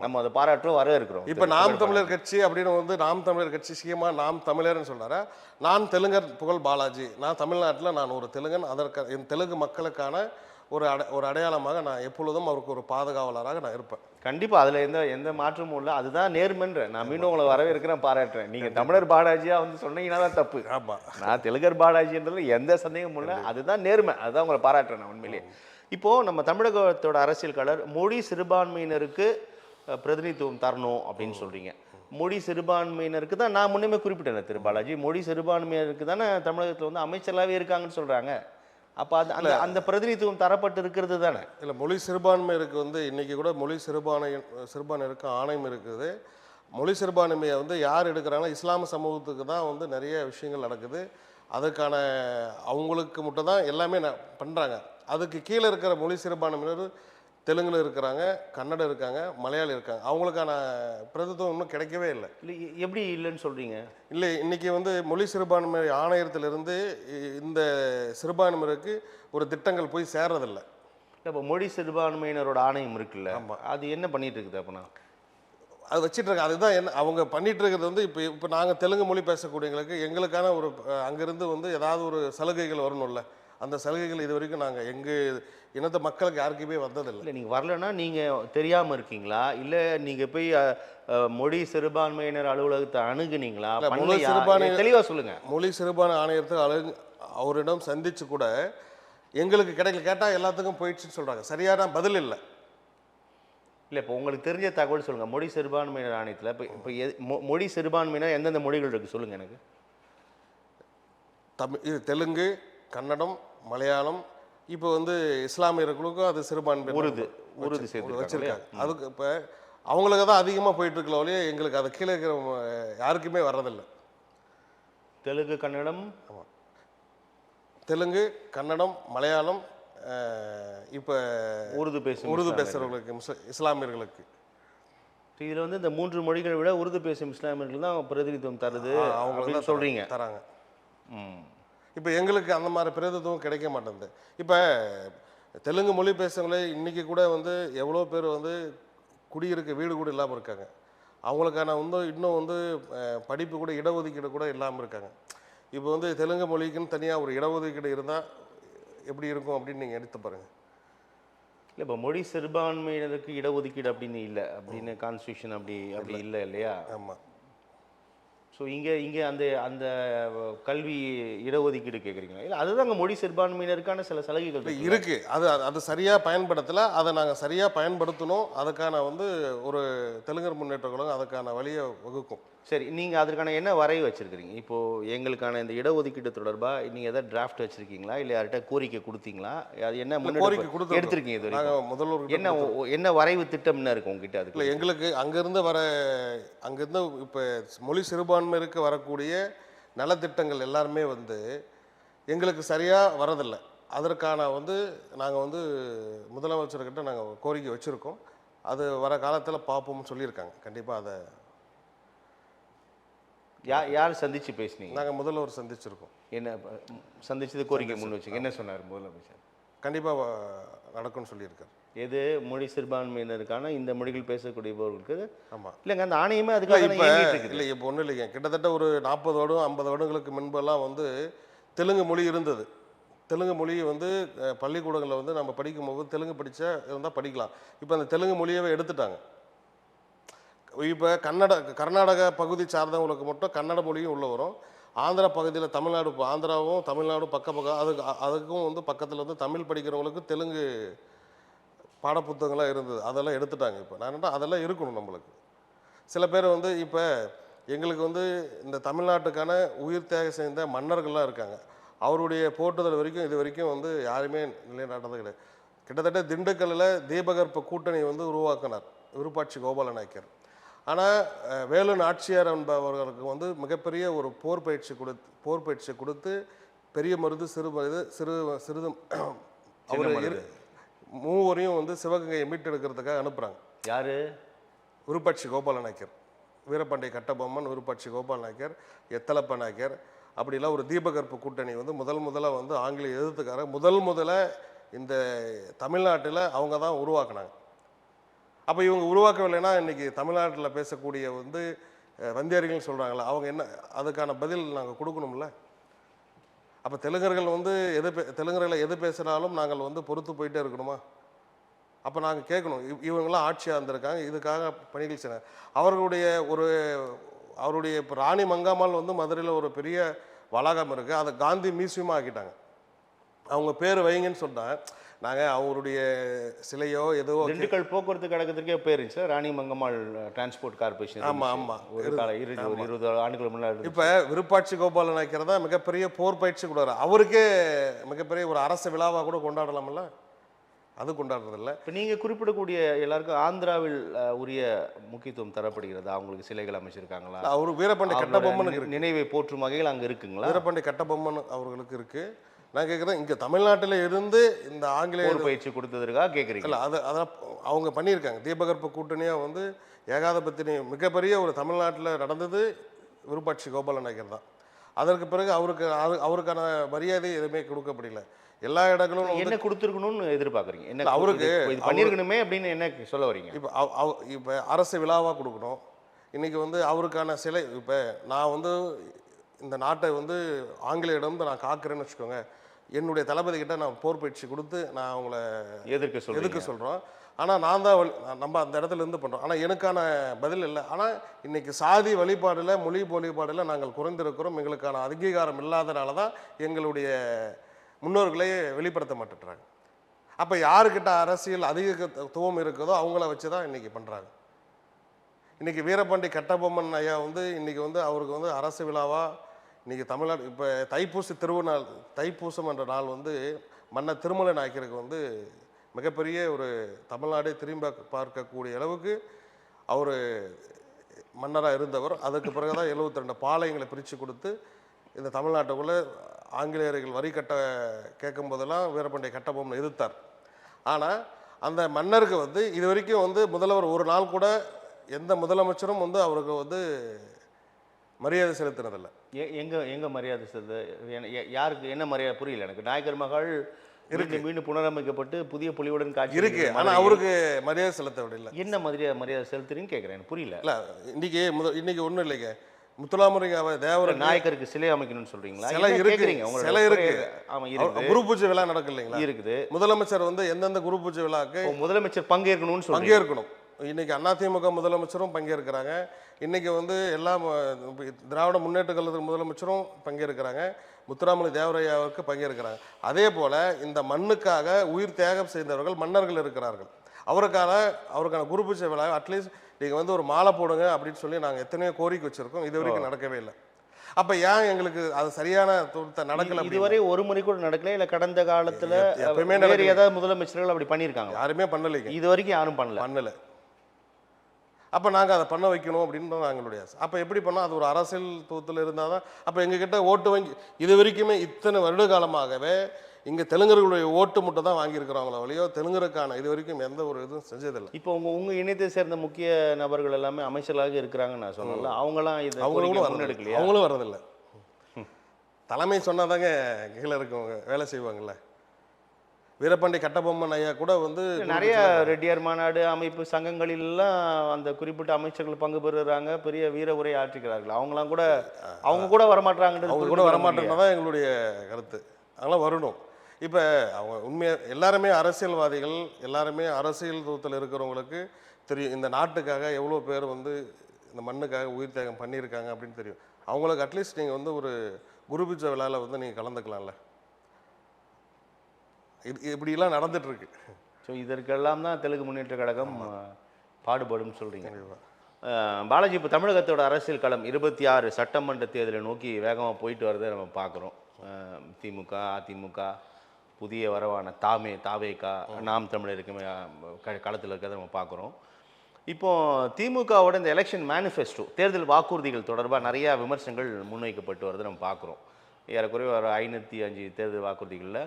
நம்ம அதை பாராட்டுறோம், வரவேற்கிறோம். இப்ப நாம் தமிழர் கட்சி அப்படின்னு வந்து நாம் தமிழர் கட்சி சீமா நாம் தமிழர்னு சொல்றாரு. நான் தெலுங்கர் புகழ் பாலாஜி. நான் தமிழ்நாட்டில் நான் ஒரு தெலுங்கன். அதற்கு என் தெலுங்கு மக்களுக்கான ஒரு அடையாளமாக நான் எப்பொழுதும் அவருக்கு ஒரு பாதுகாவலராக நான் இருப்பேன். கண்டிப்பா அதுல எந்த மாற்றமும் இல்லை. அதுதான் நேர்மைன்ற. நான் மீண்டும் உங்களை வரவேற்கிறேன், பாராட்டுறேன். நீங்க தமிழர் பாலாஜியா வந்து சொன்னீங்கன்னா தான் தப்பு. ஆமா, நான் தெலுங்கர் பாலாஜின்றது எந்த சந்தேகமும் இல்லை. அதுதான் நேர்மை. அதுதான் உங்களை பாராட்டுறேன் நான் உண்மையிலேயே. இப்போ நம்ம தமிழகத்தோட அரசியல் கலர் மொழி சிறுபான்மையினருக்கு பிரதிநிதித்துவம் தரணும் அப்படின்னு சொல்றீங்க. மொழி சிறுபான்மையினருக்கு தான் நான் முன்னமே குறிப்பிட்டேன் திரு பாலாஜி. மொழி சிறுபான்மையினருக்கு தானே தமிழகத்தில் வந்து அமைச்சராகவே இருக்காங்கன்னு சொல்றாங்க. அப்போ அந்த பிரதிநிதித்துவம் தரப்பட்டு இருக்கிறது தானே? இல்லை, மொழி சிறுபான்மையருக்கு வந்து இன்றைக்கி கூட மொழி சிறுபான்மையருக்கு ஆணையம் இருக்குது. மொழி சிறுபான்மையை வந்து யார் எடுக்கிறாங்கன்னா இஸ்லாம சமூகத்துக்கு தான் வந்து நிறைய விஷயங்கள் நடக்குது. அதுக்கான அவங்களுக்கு மட்டும் தான் எல்லாமே பண்ணுறாங்க. அதுக்கு கீழே இருக்கிற மொழி சிறுபான்மையினர் தெலுங்குல இருக்கிறாங்க, கன்னடம் இருக்காங்க, மலையாளி இருக்காங்க. அவங்களுக்கான பிரதித்துவம் இன்னும் கிடைக்கவே இல்லை. இல்லை, எப்படி இல்லைன்னு சொல்கிறீங்க? இல்லை, இன்றைக்கி வந்து மொழி சிறுபான்மை ஆணையத்திலிருந்து இந்த சிறுபான்மையினருக்கு ஒரு திட்டங்கள் போய் சேர்றதில்லை. இப்போ மொழி சிறுபான்மையினரோட ஆணையம் இருக்குல்ல, அது என்ன பண்ணிட்டு இருக்குது? அப்போனா அது வச்சுட்டு இருக்காங்க. அதுதான் என்ன அவங்க பண்ணிட்டு இருக்கிறது வந்து இப்போ நாங்கள் தெலுங்கு மொழி பேசக்கூடியவங்களுக்கு எங்களுக்கான ஒரு அங்கேருந்து வந்து ஏதாவது ஒரு சலுகைகள் வரணும்ல. அந்த சலுகைகள் இது வரைக்கும் நாங்கள் எங்கள் இனத்த மக்களுக்கு யாருக்குமே வந்ததில்லை. இல்லை, நீங்கள் வரலன்னா நீங்கள் தெரியாமல் இருக்கீங்களா, இல்லை நீங்கள் போய் மொழி சிறுபான்மையினர் அலுவலகத்தை அணுகுனீங்களா? தெளிவாக சொல்லுங்கள். மொழி சிறுபான்மை ஆணையத்துக்கு அவரிடம் சந்திச்சு கூட எங்களுக்கு கிடைக்கல. கேட்டால் எல்லாத்துக்கும் போயிடுச்சுன்னு சொல்கிறாங்க. சரியான பதில் இல்லை. இல்லை, இப்போ உங்களுக்கு தெரிஞ்ச தகவல் சொல்லுங்கள். மொழி சிறுபான்மையினர் ஆணையத்தில் இப்போ மொழி சிறுபான்மையினர் எந்தெந்த மொழிகள் இருக்குது சொல்லுங்கள் எனக்கு. இது தெலுங்கு, கன்னடம், மலையாளம். இப்போ வந்து இஸ்லாமியர்களுக்கும் அது சிறுபான்மை உருது சேர்த்து வச்சுருக்காங்க. அதுக்கு இப்போ அவங்களுக்கு தான் அதிகமாக போயிட்டுருக்கல ஒழிய எங்களுக்கு அது கீழே இருக்கிற யாருக்குமே வர்றதில்லை. தெலுங்கு, கன்னடம். ஆமாம், தெலுங்கு, கன்னடம், மலையாளம். இப்போ உருது பேசுகிறவங்களுக்கு, இஸ்லாமியர்களுக்கு. இதில் வந்து இந்த 3 மொழிகளை விட உருது பேசும் இஸ்லாமியர்கள் தான் பிரதிநிதித்துவம் தருது அவங்க சொல்கிறீங்க. தராங்க. இப்போ எங்களுக்கு அந்த மாதிரி பிரதித்துவம் கிடைக்க மாட்டேங்குது. இப்போ தெலுங்கு மொழி பேசுகிறவங்களே இன்றைக்கி கூட வந்து எவ்வளோ பேர் வந்து குடியிருக்க வீடு கூட இல்லாமல் இருக்காங்க. அவங்களுக்கான இன்னும் வந்து படிப்பு கூட இடஒதுக்கீடு கூட இல்லாமல் இருக்காங்க. இப்போ வந்து தெலுங்கு மொழிக்குன்னு தனியாக ஒரு இடஒதுக்கீடு இருந்தால் எப்படி இருக்கும் அப்படின்னு நீங்கள் எடுத்து பாருங்கள். இல்லை, இப்போ மொழி சிறுபான்மையினருக்கு இடஒதுக்கீடு அப்படின்னு இல்லை, அப்படின்னு கான்ஸ்டியூஷன் அப்படி இல்லை இல்லையா? ஆமாம். ஸோ இங்கே அந்த கல்வி இடஒதுக்கீடு கேட்குறீங்களா? இல்லை, அதுதாங்க மொழி சிறுபான்மையினருக்கான சில சலுகைகள் இருக்குது. அது சரியாக பயன்படுத்தலை. அதை நாங்கள் சரியாக பயன்படுத்தணும். அதுக்கான வந்து ஒரு தெலுங்கர் முன்னேற்ற கழகம் அதுக்கான வழியை வகுக்கும். சரி, நீங்கள் அதற்கான என்ன வரைவு வச்சுருக்கிறீங்க? இப்போது எங்களுக்கான இந்த இடஒதுக்கீடு தொடர்பாக நீங்கள் எதாவது டிராஃப்ட் வச்சுருக்கீங்களா, இல்லை யார்கிட்ட கோரிக்கை கொடுத்தீங்களா? அது என்ன கோரிக்கை கொடுத்து எடுத்திருக்கீங்க? இது நாங்கள் முதல்வர் என்ன வரைவு திட்டம் என்ன இருக்கும் உங்ககிட்ட? அதுக்கு இல்லை, எங்களுக்கு அங்கேருந்து இப்போ மொழி சிறுபான்மையிற்கு வரக்கூடிய நலத்திட்டங்கள் எல்லாருமே வந்து எங்களுக்கு சரியாக வரதில்லை. அதற்கான வந்து நாங்கள் வந்து முதலமைச்சர்கிட்ட நாங்கள் கோரிக்கை வச்சுருக்கோம். அது வர காலத்தில் பார்ப்போம்னு சொல்லியிருக்காங்க. கண்டிப்பாக அதை யார் சந்திச்சு பேசுனீங்க? நாங்கள் முதல்வர் சந்திச்சிருக்கோம். என்ன சந்திச்சது கோரிக்கை முன் வச்சுங்க? என்ன சொன்னார் முதலமைச்சர்? கண்டிப்பாக நடக்கும்னு சொல்லியிருக்காரு. எது மொழி சிறுபான்மையினருக்கான இந்த மொழிகள் பேசக்கூடியவர்களுக்கு? ஆமாம். இல்லைங்க, அந்த ஆணையமே அதுக்காக இப்போ இயங்கிட்டு இருக்குது. இல்லை, இப்போ ஒன்றும் இல்லைங்க. கிட்டத்தட்ட ஒரு 40 வருடம் 50 வருடங்களுக்கு முன்பெல்லாம் வந்து தெலுங்கு மொழி இருந்தது. தெலுங்கு மொழி வந்து பள்ளிக்கூடங்களில் வந்து நம்ம படிக்கும்போது தெலுங்கு படித்தா இருந்தால் படிக்கலாம். இப்போ அந்த தெலுங்கு மொழியவே எடுத்துட்டாங்க. இப்போ கர்நாடகா பகுதி சார்ந்தவங்களுக்கு மட்டும் கன்னட மொழியும் உள்ள வரும். ஆந்திரா பகுதியில் தமிழ்நாடு, ஆந்திராவும் தமிழ்நாடும் பக்கம் அதுக்கும் வந்து பக்கத்தில் வந்து தமிழ் படிக்கிறவங்களுக்கு தெலுங்கு பாடப்புத்தகங்கள்லாம் இருந்தது. அதெல்லாம் எடுத்துட்டாங்க. இப்போ நான் அதெல்லாம் இருக்கணும் நம்மளுக்கு. சில பேர் வந்து இப்போ எங்களுக்கு வந்து இந்த தமிழ்நாட்டுக்கான உயிர் தியாகம் செய்த மன்னர்கள்லாம் இருக்காங்க. அவருடைய போற்றுதல் வரைக்கும் இது வரைக்கும் வந்து யாருமே நிலைநாட்டது கிடையாது. கிட்டத்தட்ட திண்டுக்கல்லில் தீபகற்ப கூட்டணி வந்து உருவாக்கினார் விருப்பாட்சி கோபால நாயக்கர். ஆனால் வேலு நாச்சியார் என்பவர்களுக்கு வந்து மிகப்பெரிய ஒரு போர் பயிற்சி கொடுத்து பெரிய மருது சிறிது அவர் மூவரையும் வந்து சிவகங்கையை மீட்டெடுக்கிறதுக்காக அனுப்புகிறாங்க. யாரு? விருப்பாட்சி கோபால நாயக்கர், வீரபாண்டிய கட்டபொம்மன், விருப்பாட்சி கோபால நாயக்கர், எத்தலப்ப நாயக்கர், அப்படிலாம் ஒரு தீபகற்ப கூட்டணி வந்து முதல்ல வந்து ஆங்கிலேய எதிர்த்துக்கார முதல்ல இந்த தமிழ்நாட்டில் அவங்க தான் உருவாக்குனாங்க. அப்போ இவங்க உருவாக்கவில்லைன்னா இன்றைக்கி தமிழ்நாட்டில் பேசக்கூடிய வந்து வந்தியர்கள் சொல்கிறாங்களா, அவங்க என்ன அதுக்கான பதில் நாங்கள் கொடுக்கணும்ல. அப்போ தெலுங்கர்கள் வந்து தெலுங்கர்களை எது பேசுனாலும் நாங்கள் வந்து பொறுத்து போயிட்டே இருக்கணுமா? அப்போ நாங்கள் கேட்கணும், இவங்களாம் ஆட்சியாக இருந்திருக்காங்க, இதுக்காக பணிகள் செய்கிறாங்க. அவருடைய இப்போ ராணி மங்காமால் வந்து மதுரையில் ஒரு பெரிய வளாகம் இருக்குது, அதை காந்தி மியூசியமாக ஆக்கிட்டாங்க. அவங்க பேர் வைங்கன்னு சொன்னாங்க. நாங்கள் அவருடைய சிலையோ ஏதோ திண்டுக்கல் போக்குவரத்து கழகத்திற்கே பேர் இருந்துச்சு, ராணி மங்கம்மாள் டிரான்ஸ்போர்ட் கார்பரேஷன். ஆமாம். ஒரு 20 ஆண்டுகள் முன்னாடி. இப்போ விருப்பாட்சி கோபால நாயக்கர் தான் மிகப்பெரிய போர் பயிற்சி கொடுக்குறாரு. அவருக்கே மிகப்பெரிய ஒரு அரசு விழாவாக கூட கொண்டாடலாம்ல, அது கொண்டாடுறதில்ல. இப்போ நீங்கள் குறிப்பிடக்கூடிய எல்லாருக்கும் ஆந்திராவில் உரிய முக்கியத்துவம் தரப்படுகிறது. அவங்களுக்கு சிலைகள் அமைச்சிருக்காங்களா? அவர் வீரபாண்டிய கட்டபொம்மனுக்கு நினைவை போற்றும் வகையில் அங்கே இருக்குங்களா? வீரபாண்டிய கட்டபொம்மன் அவர்களுக்கு இருக்குது. நான் கேட்குறேன், இங்கே தமிழ்நாட்டில் இருந்து இந்த ஆங்கிலேய பயிற்சி கொடுத்ததற்காக கேட்குறீங்க? இல்லை, அதான் அவங்க பண்ணியிருக்காங்க. தீபகற்ப கூட்டணியாக வந்து ஏகாதிபத்தினி மிகப்பெரிய ஒரு தமிழ்நாட்டில் நடந்தது விருப்பாட்சி கோபால நாயக்கர் தான். அதற்கு பிறகு அவருக்கான மரியாதை எதுவுமே கொடுக்கப்படல. எல்லா இடங்களும் என்ன கொடுத்துருக்கணும்னு எதிர்பார்க்குறீங்க? என்ன அவருக்கு இது பண்ணியிருக்கணுமே அப்படின்னு என்ன சொல்ல வரீங்க? இப்போ அரசு விழாவாக கொடுக்கணும். இன்றைக்கி வந்து அவருக்கான சிலை, இப்போ நான் வந்து இந்த நாட்டை வந்து ஆங்கிலேயிடம் நான் காக்கிறேன்னு வச்சுக்கோங்க, என்னுடைய தளபதி கிட்ட நான் போர் பயிற்சி கொடுத்து நான் அவங்கள எதுக்கு சொல்கிறோம். ஆனால் நான் தான் நம்ம அந்த இடத்துல இருந்து பண்ணுறோம். ஆனால் எனக்கான பதில் இல்லை. ஆனால் இன்றைக்கி சாதி வழிபாடில் மொழி வழிபாடில் நாங்கள் குறைந்திருக்கிறோம். எங்களுக்கான அங்கீகாரம் இல்லாதனால தான் எங்களுடைய முன்னோர்களை வெளிப்படுத்த மாட்டேறாங்க. அப்போ யாருக்கிட்ட அரசியல் அதிகத்துவம் இருக்குதோ அவங்கள வச்சு தான் இன்றைக்கி பண்ணுறாங்க. இன்றைக்கி வீரபாண்டி கட்டபொம்மன் ஐயா வந்து இன்றைக்கி வந்து அவருக்கு வந்து அரசு விழாவாக இன்றைக்கி தமிழ்நாடு இப்போ தைப்பூசம் என்ற நாள் வந்து மன்னர் திருமலை நாயக்கருக்கு வந்து மிகப்பெரிய ஒரு தமிழ்நாடே திரும்பி பார்க்கக்கூடிய அளவுக்கு அவர் மன்னராக இருந்தவர். அதுக்கு பிறகு தான் 72 பாளையங்களை பிரித்து கொடுத்து இந்த தமிழ்நாட்டுக்குள்ளே ஆங்கிலேயர்கள் வரி கட்ட கேட்கும் போதெல்லாம் வீரபாண்டிய கட்டபொம்மன் எதிர்த்தார். ஆனால் அந்த மன்னருக்கு வந்து இது வரைக்கும் வந்து முதல்வர் ஒரு நாள் கூட எந்த முதலமைச்சரும் வந்து அவருக்கு வந்து மரியாதை செலுத்தினதில்லை. எங்க மரியாதை செலுத்த? யாருக்கு என்ன மரியாதை? புரியல எனக்கு. நாயக்கர் மகள் இருக்கு, மீண்டும் புனரமைக்கப்பட்டு புதிய பொலிவுடன் காட்சி இருக்கு, ஆனால் அவருக்கு மரியாதை செலுத்த விடல. என்ன மரியாதை செலுத்துறீங்கன்னு கேட்குறேன், புரியல. இல்லை, இன்னைக்கு ஒன்றும் இல்லைங்க. முத்துராமலிங்க தேவர நாயக்கருக்கு சிலை அமைக்கணும்னு சொல்றீங்களா? சிலை இருக்கு, சிலை இருக்கு. ஆமா இருக்கு. குரு பூஜை விழா நடக்கு இல்லைங்களா? இருக்குது. முதலமைச்சர் வந்து எந்தெந்த குரு பூஜை விழாக்கு முதலமைச்சர் பங்கேற்கணும்னு பங்கேற்கணும். இன்னைக்கு அதிமுக முதலமைச்சரும் பங்கேற்கிறாங்க. இன்னைக்கு வந்து எல்லா திராவிட முன்னேற்ற கழகத்தின் முதலமைச்சரும் பங்கேற்கிறாங்க. முத்துராமலிங்க தேவரையாவுக்கு பங்கேற்கிறாங்க. அதே போல இந்த மண்ணுக்காக உயிர் தியாகம் செய்தவர்கள் மன்னர்கள் இருக்கிறார்கள். அவருக்கான குரு பூஜை விழா அட்லீஸ்ட் நீங்கள் வந்து ஒரு மாலை போடுங்க அப்படின்னு சொல்லி நாங்கள் எத்தனையோ கோரிக்கை வச்சுருக்கோம். இது வரைக்கும் நடக்கவே இல்லை. அப்போ ஏன் எங்களுக்கு அது சரியான நடக்கல? இதுவரை ஒரு முறை கூட நடக்கல. இல்லை கடந்த காலத்தில் எப்பவுமே ஏதாவது முதலமைச்சர்கள் அப்படி பண்ணியிருக்காங்க? யாருமே பண்ணலைங்க, இது வரைக்கும் யாரும் பண்ணல. அப்போ நாங்கள் அதை பண்ண வைக்கணும் அப்படின்னு நாங்களுடைய ஆசை. அப்போ எப்படி பண்ணால் அது ஒரு அரசியல் தூத்தில் இருந்தால் தான். அப்போ எங்ககிட்ட ஓட்டு வங்கி இது வரைக்குமே இத்தனை வருட காலமாகவே இங்கே தெலுங்கர்களுடைய ஓட்டு மட்டும் தான் வாங்கியிருக்கிறாங்களோ வழியோ தெலுங்கருக்கான இது வரைக்கும் எந்த ஒரு இதுவும் செஞ்சதில்லை. இப்போ உங்க இணையத்தை சேர்ந்த முக்கிய நபர்கள் எல்லாமே அமைச்சர்களாக இருக்கிறாங்கன்னு நான் சொன்னேன்ல, அவங்களாம் இது அவங்களும் முன்னெடுக்கலையா? அவங்களும் வரதில்லை. தலைமை சொன்னாதாங்க கீழே இருக்கவங்க வேலை செய்வாங்கல்ல. வீரபாண்டி கட்டபொம்மன் ஐயா கூட வந்து நிறைய ரெட்டியார் மாநாடு அமைப்பு சங்கங்களிலாம் அந்த குறிப்பிட்ட அமைச்சர்கள் பங்கு பெறுறாங்க, பெரிய வீர உரை ஆற்றுகிறார்கள். அவங்க கூட வரமாட்டாங்கன்றது அவங்க கூட வரமாட்டேன்னு தான் எங்களுடைய கருத்து. அதெல்லாம் வரணும். இப்போ அவங்க உண்மையாக எல்லாருமே அரசியல்வாதிகள், எல்லாருமே அரசியல் தூரத்தில் இருக்கிறவங்களுக்கு தெரியும் இந்த நாட்டுக்காக எவ்வளோ பேர் வந்து இந்த மண்ணுக்காக உயிர் தியாகம் பண்ணியிருக்காங்க அப்படின்னு தெரியும். அவங்களுக்கு அட்லீஸ்ட் நீங்கள் வந்து ஒரு குருபிச்ச விழாவில் வந்து நீங்கள் கலந்துக்கலாம்ல. இப்படிலாம் நடந்துட்டுருக்கு. ஸோ இதற்கெல்லாம் தான் தெலுங்கு முன்னேற்ற கழகம் பாடுபடும் சொல்கிறீங்க. பாலாஜி, இப்போ தமிழகத்தோட அரசியல் களம் 26 சட்டமன்ற தேர்தலை நோக்கி வேகமாக போயிட்டு வரதை நம்ம பார்க்குறோம். திமுக, அதிமுக, புதிய வரவான தாவேகா, நாம் தமிழருக்குமே களத்தில் இருக்கிறத நம்ம பார்க்குறோம். இப்போது திமுகவோட இந்த எலெக்ஷன் மேனிஃபெஸ்டோ, தேர்தல் வாக்குறுதிகள் தொடர்பாக நிறையா விமர்சனங்கள் முன்வைக்கப்பட்டு வரதை நம்ம பார்க்குறோம். ஏறக்குறைய ஒரு 505 தேர்தல் வாக்குறுதிகளில்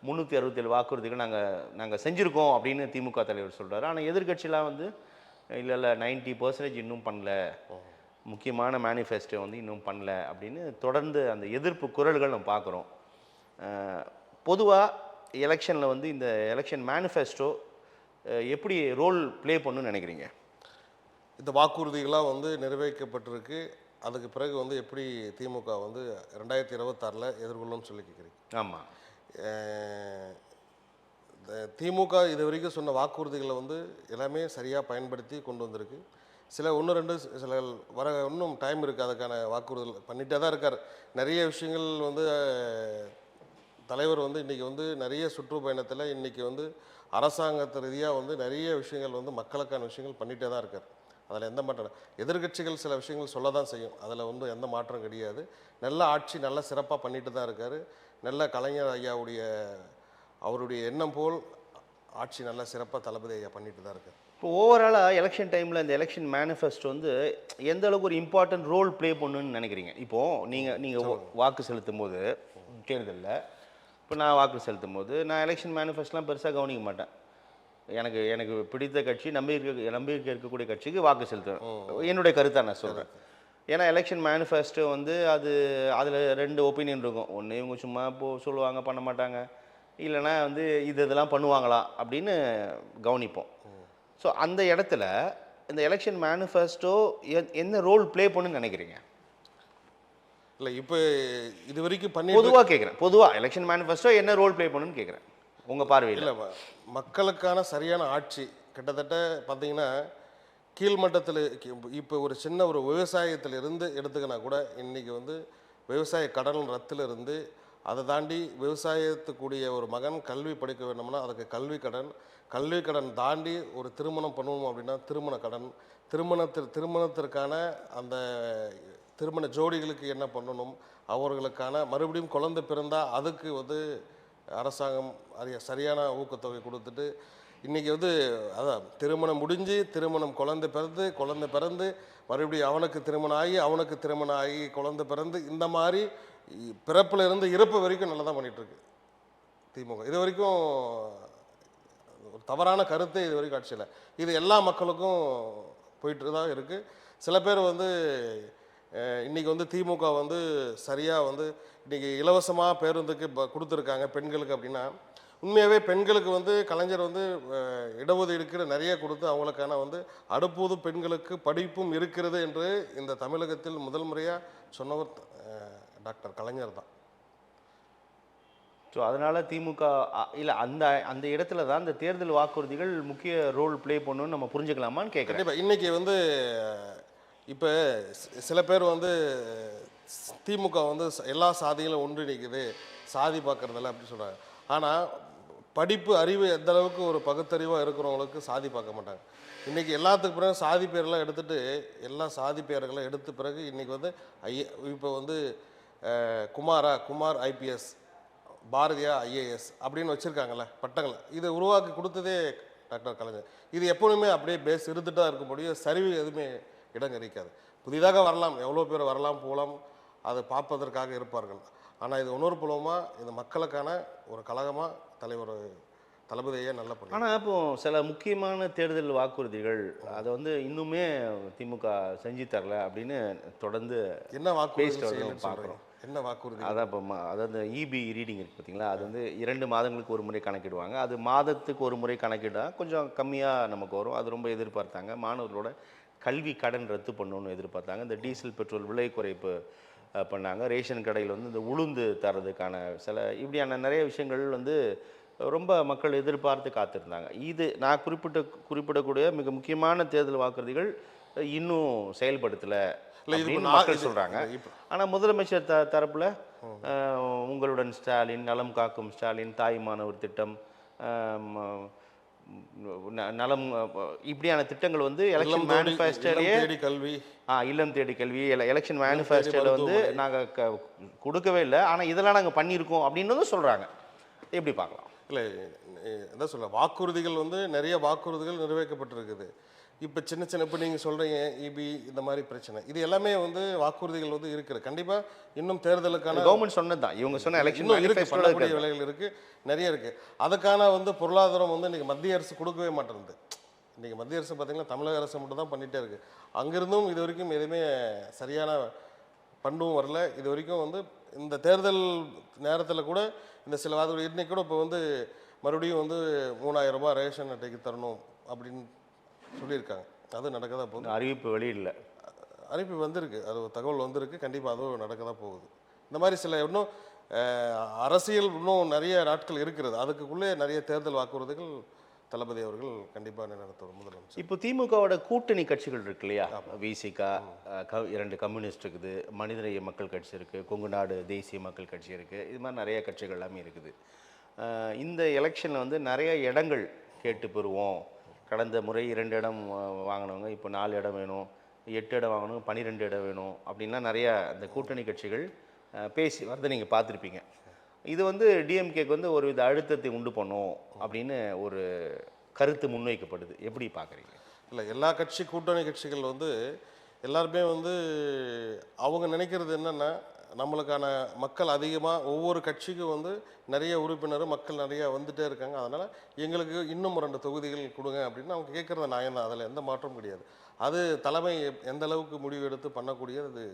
367 வாக்குறுதிகள் நாங்கள் செஞ்சுருக்கோம் அப்படின்னு திமுக தலைவர் சொல்கிறார். ஆனால் எதிர்கட்சியெலாம் வந்து இல்லை 90% இன்னும் பண்ணல, முக்கியமான மேனிஃபெஸ்டோ வந்து இன்னும் பண்ணல அப்படின்னு தொடர்ந்து அந்த எதிர்ப்பு குரல்கள் நம்ம பார்க்குறோம். பொதுவாக எலெக்ஷனில் வந்து இந்த எலெக்ஷன் மேனிஃபெஸ்டோ எப்படி ரோல் ப்ளே பண்ணுன்னு நினைக்கிறீங்க? இந்த வாக்குறுதிகளாக வந்து நிறைவேற்றப்பட்டிருக்கு. அதுக்கு பிறகு வந்து எப்படி திமுக வந்து 2026 எதிர்கொள்ளும்னு சொல்லி கேட்குறீங்க? ஆமாம். திமுக இது வரைக்கும் சொன்ன வாக்குறுதிகளை வந்து எல்லாமே சரியாக பயன்படுத்தி கொண்டு வந்திருக்கு. சில 1-2 சில இன்னும் டைம் இருக்குது, அதுக்கான வாக்குறுதிகள் பண்ணிகிட்டே தான் இருக்கார். நிறைய விஷயங்கள் வந்து தலைவர் வந்து இன்றைக்கி வந்து நிறைய சுற்றுப்பயணத்தில் இன்றைக்கி வந்து அரசாங்கத்து ரீதியாக வந்து நிறைய விஷயங்கள் வந்து மக்களுக்கான விஷயங்கள் பண்ணிகிட்டே தான் இருக்கார். அதில் எந்த மாற்றம், எதிர்கட்சிகள் சில விஷயங்கள் சொல்ல தான் செய்யும், அதில் வந்து எந்த மாற்றம் கிடையாது. நல்ல ஆட்சி நல்ல சிறப்பாக பண்ணிட்டு தான் இருக்கார். நல்ல கலைஞர் ஐயாவுடைய அவருடைய எண்ணம் போல் ஆட்சி நல்ல சிறப்பாக தளபதி ஐயா பண்ணிட்டு தான் இருக்கார். இப்போ ஓவராலாக எலெக்ஷன் டைமில் இந்த எலெக்ஷன் மேனிஃபெஸ்டோ வந்து எந்த அளவுக்கு ஒரு இம்பார்ட்டன்ட் ரோல் ப்ளே பண்ணுன்னு நினைக்கிறீங்க? இப்போது நீங்கள் வாக்கு செலுத்தும் போது தேர்தலில், இப்போ நான் வாக்கு செலுத்தும் போது நான் எலெக்ஷன் மேனிஃபெஸ்டோலாம் பெருசாக கவனிக்க மாட்டேன். எனக்கு பிடித்த கட்சி, நம்பிக்கை இருக்கக்கூடிய கட்சிக்கு வாக்கு செலுத்துவேன். என்னுடைய கருத்தாக நான் சொல்கிறேன். ஏன்னா எலெக்ஷன் மேனிஃபெஸ்டோ வந்து அதில் 2 ஒப்பீனியன் இருக்கும். ஒன்று இவங்க சும்மா சொல்லுவாங்க பண்ண மாட்டாங்க, இல்லைனா வந்து இதெல்லாம் பண்ணுவாங்களா அப்படின்னு கவனிப்போம். ஸோ அந்த இடத்துல இந்த எலெக்ஷன் மேனிஃபெஸ்டோ என்ன ரோல் ப்ளே பண்ணுன்னு நினைக்கிறீங்க? இல்லை இப்போ இது வரைக்கும் பண்ணி பொதுவாக கேட்குறேன், பொதுவாக எலெக்ஷன் மேனிஃபெஸ்டோ என்ன ரோல் ப்ளே பண்ணுன்னு கேட்குறேன் உங்கள் பார்வையில். இல்லை, மக்களுக்கான சரியான ஆட்சி கிட்டத்தட்ட பார்த்தீங்கன்னா கீழ்மட்டத்தில் இப்போ ஒரு சின்ன ஒரு விவசாயத்தில் இருந்து எடுத்துக்கினா கூட இன்றைக்கி வந்து விவசாய கடன் ரத்தில் இருந்து அதை தாண்டி விவசாயத்துக்குரிய ஒரு மகன் கல்வி படிக்க வேணும்னா அதுக்கு கல்வி கடன் தாண்டி ஒரு திருமணம் பண்ணணும் அப்படின்னா திருமணத்திற்கான அந்த திருமண ஜோடிகளுக்கு என்ன பண்ணணும், அவர்களுக்கான மறுபடியும் குழந்தை பிறந்தால் அதுக்கு வந்து அரசாங்கம் சரியான ஊக்கத்தொகை கொடுத்துட்டு இன்றைக்கி வந்து அதான் திருமணம் முடிஞ்சு குழந்தை பிறந்து மறுபடியும் அவனுக்கு திருமணம் ஆகி குழந்தை பிறந்து இந்த மாதிரி பிறப்பில் இருந்து இறப்பு வரைக்கும் நல்லா தான் பண்ணிகிட்ருக்கு திமுக. இது வரைக்கும் ஒரு தவறான கருத்தை இது வரைக்கும் ஆட்சியில் இது எல்லா மக்களுக்கும் போயிட்டு தான் இருக்குது. சில பேர் வந்து இன்றைக்கி வந்து திமுக வந்து சரியாக வந்து இன்றைக்கி இலவசமாக பேருந்துக்கு கொடுத்துருக்காங்க பெண்களுக்கு அப்படின்னா, உண்மையாகவே பெண்களுக்கு வந்து கலைஞர் வந்து இடஒதுக்கீடு நிறைய கொடுத்து அவங்களுக்கான வந்து அடுப்பூது பெண்களுக்கு படிப்பும் இருக்கிறது என்று இந்த தமிழகத்தில் முதல் முறையாக சொன்னவர் டாக்டர் கலைஞர் தான். ஸோ அதனால் திமுக இல்லை அந்த இடத்துல தான் இந்த தேர்தல் வாக்குறுதிகள் முக்கிய ரோல் ப்ளே பண்ணணும்னு நம்ம புரிஞ்சுக்கலாமான்னு கேட்குறேன். கண்டிப்பாக இன்றைக்கி வந்து இப்போ சில பேர் வந்து திமுக வந்து எல்லா சாதிகளும் ஒன்றிணைக்குது, சாதி பார்க்குறதில்ல அப்படி சொல்கிறாங்க. ஆனால் படிப்பு அறிவு எந்த அளவுக்கு ஒரு பகுத்தறிவாக இருக்கிறவங்களுக்கு சாதி பார்க்க மாட்டாங்க. இன்றைக்கி எல்லாத்துக்கு பிறகு சாதி பேரெல்லாம் எடுத்துகிட்டு எல்லா சாதி பேர்களை எடுத்த பிறகு இன்றைக்கி வந்து இப்போ வந்து குமார் ஐபிஎஸ், பாரதியா ஐஏஎஸ் அப்படின்னு வச்சுருக்காங்கல்ல பட்டங்களை, இதை உருவாக்கி கொடுத்ததே டாக்டர் கலைஞர். இது எப்பொழுதுமே அப்படியே பேஸ் இருந்துட்டு தான் இருக்க முடியும், சரிவு எதுவுமே இடம் கிடைக்காது. புதிதாக வரலாம், எவ்வளோ பேர் வரலாம் போகலாம், அதை பார்ப்பதற்காக இருப்பார்கள். ஆனால் இது உணர்வுபூர்வமாக இந்த மக்களுக்கான ஒரு கழகமாக தலைவர் தளபதியே நல்லா பண்ணி. ஆனால் இப்போ சில முக்கியமான தேர்தல் வாக்குறுதிகள் அதை வந்து இன்னுமே திமுக செஞ்சு தரல அப்படின்னு தொடர்ந்து என்ன வாக்குறுதி பேசிட்டு செய்யலைன்னு பார்க்குறோம். என்ன வாக்குறுதி? அதான் இப்போ அதாவது இபி ரீடிங் இருக்குது பார்த்தீங்களா, அது வந்து 2 மாதங்களுக்கு ஒரு முறை கணக்கிடுவாங்க. அது மாதத்துக்கு ஒரு முறை கணக்கிட்டா கொஞ்சம் கம்மியாக நமக்கு வரும். அது ரொம்ப எதிர்பார்த்தாங்க. மாணவர்களோட கல்வி கடன் ரத்து பண்ணணும்னு எதிர்பார்த்தாங்க. இந்த டீசல் பெட்ரோல் விலை குறைப்பு பண்ணாங்க. ரேஷன் கடையில் வந்து இந்த உளுந்து தரதுக்கான சில இப்படியான நிறைய விஷயங்கள் வந்து ரொம்ப மக்கள் எதிர்பார்த்து காத்திருந்தாங்க. இது நான் குறிப்பிடக்கூடிய மிக முக்கியமான தேர்தல் வாக்குறுதிகள் இன்னும் செயல்படுத்தலை இல்லை, இது அப்படின்னு நான் மக்கள் இது சொல்கிறாங்க. இப்போ ஆனால் முதலமைச்சர் தரப்பில் உங்களுடன் ஸ்டாலின், நலம் காக்கும் ஸ்டாலின், தாய் மாணவர் திட்டம், நலம் இப்படியான திட்டங்கள் வந்து எலெக்ஷன் மேனிஃபெஸ்டோலேயே தேடி கல்வி, இல்லம் தேடி கல்வி எலெக்ஷன் மேனிஃபெஸ்டோவில் வந்து நாங்கள் கொடுக்கவே இல்லை, ஆனால் இதெல்லாம் நாங்கள் பண்ணியிருக்கோம் அப்படின்னு சொல்கிறாங்க. எப்படி பார்க்கலாம்? இல்லை என்ன சொல்ல, வாக்குறுதிகள் வந்து நிறைய வாக்குறுதிகள் நிறைவேற்றப்பட்டிருக்குது. இப்போ சின்ன சின்ன இப்போ நீங்கள் சொல்கிறீங்க இபி இந்த மாதிரி பிரச்சனை, இது எல்லாமே வந்து வாக்குறுதிகள் வந்து இருக்குது. கண்டிப்பாக இன்னும் தேர்தலுக்கான கவர்மெண்ட் சொன்னது தான், இவங்க சொன்ன எலெக்ஷன் இன்னும் இருக்குது, பண்ணக்கூடிய வேலைகள் இருக்குது, நிறைய இருக்குது. அதுக்கான வந்து பொருளாதாரம் வந்து இன்றைக்கி மத்திய அரசு கொடுக்கவே மாட்டேங்குது. இன்றைக்கி மத்திய அரசு பார்த்திங்கன்னா தமிழக அரசு மட்டும் தான் பண்ணிகிட்டே இருக்குது. அங்கிருந்தும் இது வரைக்கும் எதுவுமே சரியான பண்டும் வரல. இது வரைக்கும் வந்து இந்த தேர்தல் நேரத்தில் கூட இந்த சில வாக்குறுதி இன்றைக்கி கூட இப்போ வந்து மறுபடியும் வந்து 3000 ரூபாய் ரேஷன் அட்டைக்கு தரணும் அப்படின்னு சொல்லியிருக்காங்க. அது நடக்க தான் போகுது. அறிவிப்பு வெளியிடல, அறிவிப்பு வந்திருக்கு, அது ஒரு தகவல் வந்திருக்கு. கண்டிப்பாக அதுவும் நடக்க தான் போகுது. இந்த மாதிரி சில இன்னும் அரசியல் இன்னும் நிறைய நாட்கள் இருக்கிறது. அதுக்குள்ளே நிறைய தேர்தல் வாக்குறுதிகள் தளபதி அவர்கள் கண்டிப்பாக நடத்துவார் முதலமைச்சர். இப்போ திமுகவோட கூட்டணி கட்சிகள் இருக்கு இல்லையா, விசிகா, 2 கம்யூனிஸ்ட் இருக்குது, மனிதநேய மக்கள் கட்சி இருக்குது, கொங்கு நாடு தேசிய மக்கள் கட்சி இருக்குது, இது மாதிரி நிறைய கட்சிகள் எல்லாமே இருக்குது. இந்த எலெக்ஷனில் வந்து நிறைய இடங்கள் கேட்டு பெறுவோம். கடந்த முறை 2 இடம் வாங்கினவங்க இப்போ 4 இடம் வேணும், 8 இடம் வாங்கணும், 12 இடம் வேணும் அப்படின்லாம் நிறையா இந்த கூட்டணி கட்சிகள் பேசி வரதை நீங்கள் பார்த்துருப்பீங்க. இது வந்து டிஎம்கேக்கு வந்து ஒரு வித அழுத்தத்தை உண்டு பண்ணும் அப்படின்னு ஒரு கருத்து முன்வைக்கப்படுது. எப்படி பார்க்குறீங்க? இல்லை, எல்லா கூட்டணி கட்சிகள் வந்து எல்லாருமே வந்து அவங்க நினைக்கிறது என்னென்னா, நம்மளுக்கான மக்கள் அதிகமாக ஒவ்வொரு கட்சிக்கும் வந்து நிறைய உறுப்பினர் மக்கள் நிறைய வந்துகிட்டே இருக்காங்க, அதனால் எங்களுக்கு இன்னும் 2 தொகுதிகள் கொடுங்க அப்படின்னு அவங்க கேட்குறத நியாயம் தான், அதில் எந்த மாற்றமும் கிடையாது. அது தலைமை எந்த அளவுக்கு முடிவு எடுத்து பண்ணக்கூடியது அது